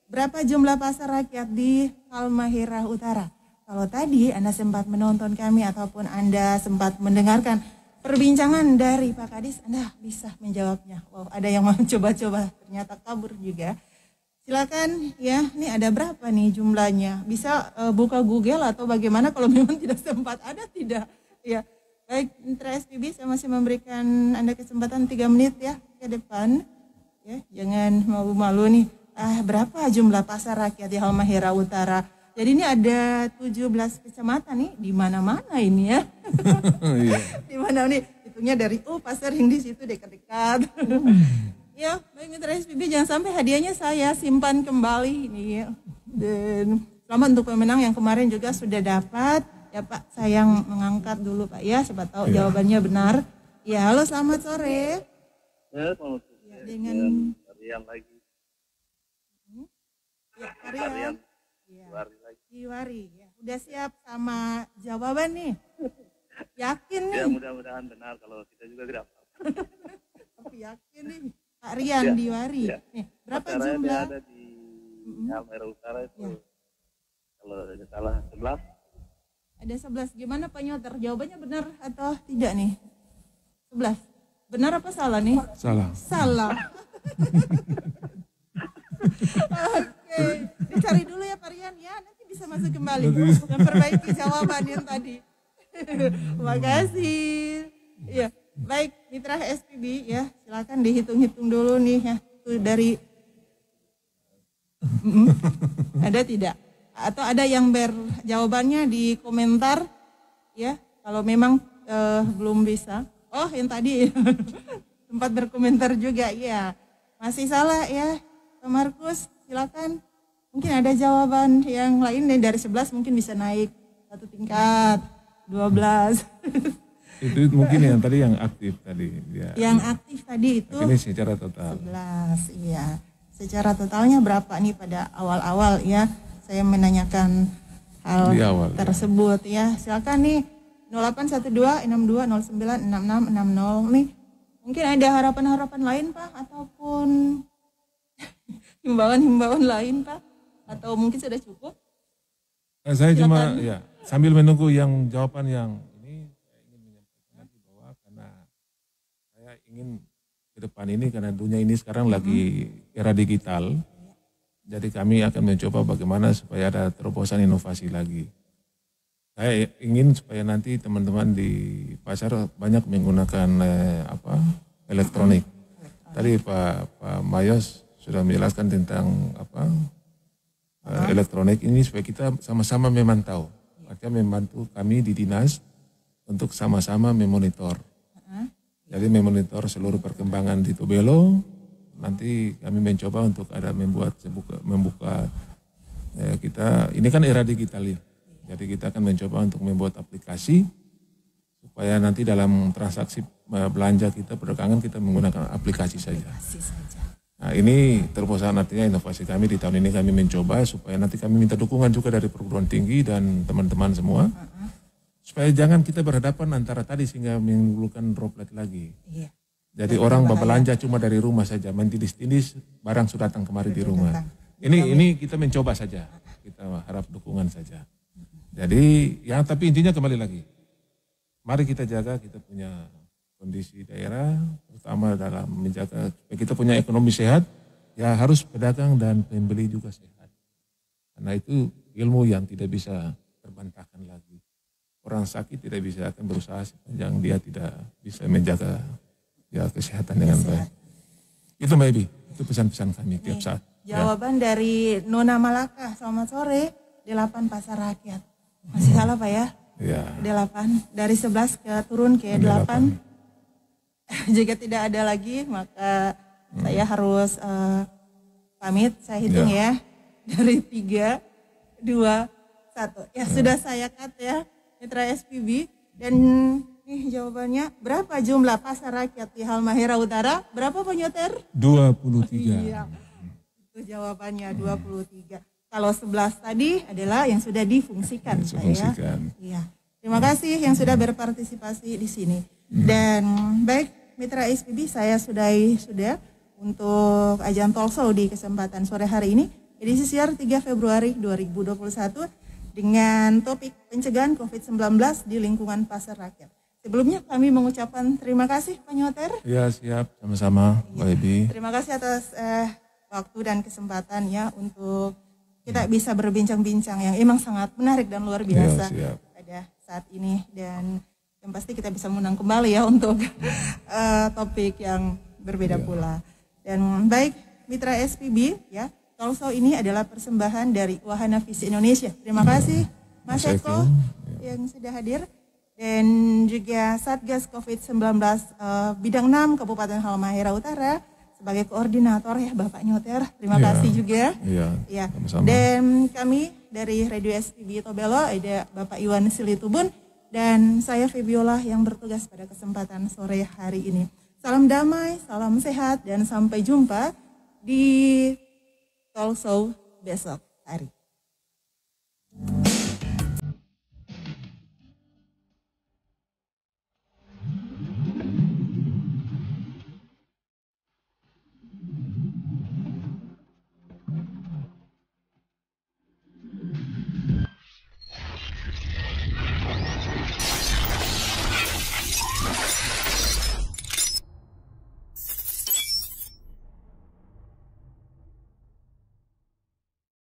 [SPEAKER 1] berapa jumlah pasar rakyat di Halmahera Utara? Kalau tadi Anda sempat menonton kami ataupun Anda sempat mendengarkan perbincangan dari Pak Kadis, Anda bisa menjawabnya. Wow, ada yang mau coba-coba, ternyata kabur juga. Silakan ya, ini ada berapa nih jumlahnya? Bisa buka Google atau bagaimana kalau memang tidak sempat, ada tidak? Ya, baik, Mitra SPB, saya masih memberikan Anda kesempatan 3 menit ya ke depan. Ya, jangan malu-malu nih. Berapa jumlah pasar rakyat di Halmahera Utara? Jadi ini ada 17 kecamatan nih, di mana-mana ini ya. Di mana nih? Hitungnya dari pasar yang di situ dekat-dekat. Ya, baik Mitra SPB, jangan sampai hadiahnya saya simpan kembali ini ya. Dan selamat untuk pemenang yang kemarin juga sudah dapat. Ya Pak, saya yang mengangkat dulu Pak ya, siapa tahu jawabannya benar. Ya, halo selamat sore.
[SPEAKER 4] Ya, selamat sore.
[SPEAKER 1] Ya, dengan
[SPEAKER 4] Harian lagi.
[SPEAKER 1] Ya, Harian.
[SPEAKER 4] Diwari lagi.
[SPEAKER 1] Diwari, ya. Udah siap sama jawaban nih? Yakin nih?
[SPEAKER 4] Ya, mudah-mudahan benar, kalau kita juga tidak apa-apa.
[SPEAKER 1] Tapi yakin nih, Pak Rian ya, Diwari.
[SPEAKER 4] Ya.
[SPEAKER 1] Nih, berapa
[SPEAKER 4] Acaranya
[SPEAKER 1] jumlah?
[SPEAKER 4] Ada di Halmahera Utara itu, kalau tidak salah 11.
[SPEAKER 1] Ada 11, gimana Pak Nyoter? Jawabannya benar atau tidak nih? 11. Benar apa salah nih?
[SPEAKER 2] Salah.
[SPEAKER 1] Salah. Oke, dicari dulu ya Pak Rian ya, nanti bisa masuk kembali memperbaiki jawaban yang tadi. Terima kasih. Ya, baik Mitra SPB ya, silakan dihitung-hitung dulu nih ya. Itu dari ada tidak? Atau ada yang berjawabannya di komentar ya, kalau memang belum bisa. Oh, yang tadi sempat berkomentar juga ya. Masih salah ya. Pak Markus, silakan. Mungkin ada jawaban yang lain dari 11 mungkin bisa naik 1 tingkat, 12.
[SPEAKER 2] Itu mungkin yang tadi yang aktif tadi. Ya.
[SPEAKER 1] Yang aktif tadi itu
[SPEAKER 2] ini secara total.
[SPEAKER 1] 11, iya. Secara totalnya berapa nih pada awal-awal ya? Saya menanyakan hal
[SPEAKER 2] Di awal,
[SPEAKER 1] tersebut ya. Silakan nih 081262096660 nih. Mungkin ada harapan-harapan lain Pak ataupun himbauan-himbauan lain Pak atau mungkin sudah cukup?
[SPEAKER 2] Saya
[SPEAKER 1] Silakan.
[SPEAKER 2] cuma ya sambil menunggu yang jawaban yang ini saya ingin menyampaikan lagi bahwa karena saya ingin ke depan ini karena dunia ini sekarang lagi era digital. Jadi kami akan mencoba bagaimana supaya ada terobosan inovasi lagi. Saya ingin supaya nanti teman-teman di pasar banyak menggunakan elektronik. Tadi Pak Mayos sudah menjelaskan tentang elektronik ini supaya kita sama-sama memantau. Artinya membantu kami di dinas untuk sama-sama memonitor. Jadi memonitor seluruh perkembangan di Tobelo. Nanti kami mencoba untuk ada membuka kita ini kan era digital ya. Jadi kita akan mencoba untuk membuat aplikasi supaya nanti dalam transaksi belanja kita perdagangan kita menggunakan aplikasi saja. Nah ini terobosan artinya inovasi kami di tahun ini kami mencoba supaya nanti kami minta dukungan juga dari perguruan tinggi dan teman-teman semua. Supaya jangan kita berhadapan antara tadi sehingga menimbulkan droplet lagi.
[SPEAKER 1] Iya.
[SPEAKER 2] Jadi orang berbelanja cuma dari rumah saja, main tindis-tindis barang sudah datang kemari di rumah. Ini kita mencoba saja, kita harap dukungan saja. Jadi ya tapi intinya kembali lagi, mari kita jaga kita punya kondisi daerah, terutama dalam menjaga supaya kita punya ekonomi sehat, ya harus pedagang dan pembeli juga sehat. Karena itu ilmu yang tidak bisa terbantahkan lagi. Orang sakit tidak bisa akan berusaha sepanjang dia tidak bisa menjaga ya kesehatan dengan baik. Itu Mbak Ebi, itu pesan-pesan kami tiap saat.
[SPEAKER 1] Jawaban dari Nona Malaka, selamat sore, 8 Pasar Rakyat. Masih salah Pak ya?
[SPEAKER 2] Iya.
[SPEAKER 1] 8, dari 11 turun ke 8. Jika tidak ada lagi maka saya harus pamit, saya hitung ya. Dari 3, 2, 1. Ya sudah saya cut ya, Mitra SPB. Dan nih jawabannya, berapa jumlah pasar rakyat di Halmahera Utara? Berapa Pak Nyoter?
[SPEAKER 2] 23.
[SPEAKER 1] Iya, itu jawabannya 23. Kalau 11 tadi adalah yang sudah difungsikan. Iya. Terima kasih yang sudah berpartisipasi di sini. Dan baik Mitra SPB, saya sudah untuk ajang talkshow di kesempatan sore hari ini, edisi siar 3 Februari 2021 dengan topik pencegahan COVID-19 di lingkungan pasar rakyat. Sebelumnya kami mengucapkan terima kasih Pak Nyoter.
[SPEAKER 2] Ya siap, sama-sama Mbak Ebi.
[SPEAKER 1] Terima kasih atas waktu dan kesempatan ya untuk kita bisa berbincang-bincang yang emang sangat menarik dan luar biasa pada saat ini. Dan yang pasti kita bisa menang kembali ya untuk topik yang berbeda pula. Dan baik Mitra SPB ya, talkshow ini adalah persembahan dari Wahana Visi Indonesia. Terima kasih Mas Eko yang sudah hadir. Dan juga Satgas COVID-19 Bidang 6 Kabupaten Halmahera Utara sebagai koordinator ya Bapak Nyoter. Terima kasih juga.
[SPEAKER 2] Iya, sama-sama.
[SPEAKER 1] Dan kami dari Radio SPB Tobelo ada Bapak Iwan Silitubun dan saya Febiola yang bertugas pada kesempatan sore hari ini. Salam damai, salam sehat dan sampai jumpa di talkshow besok hari.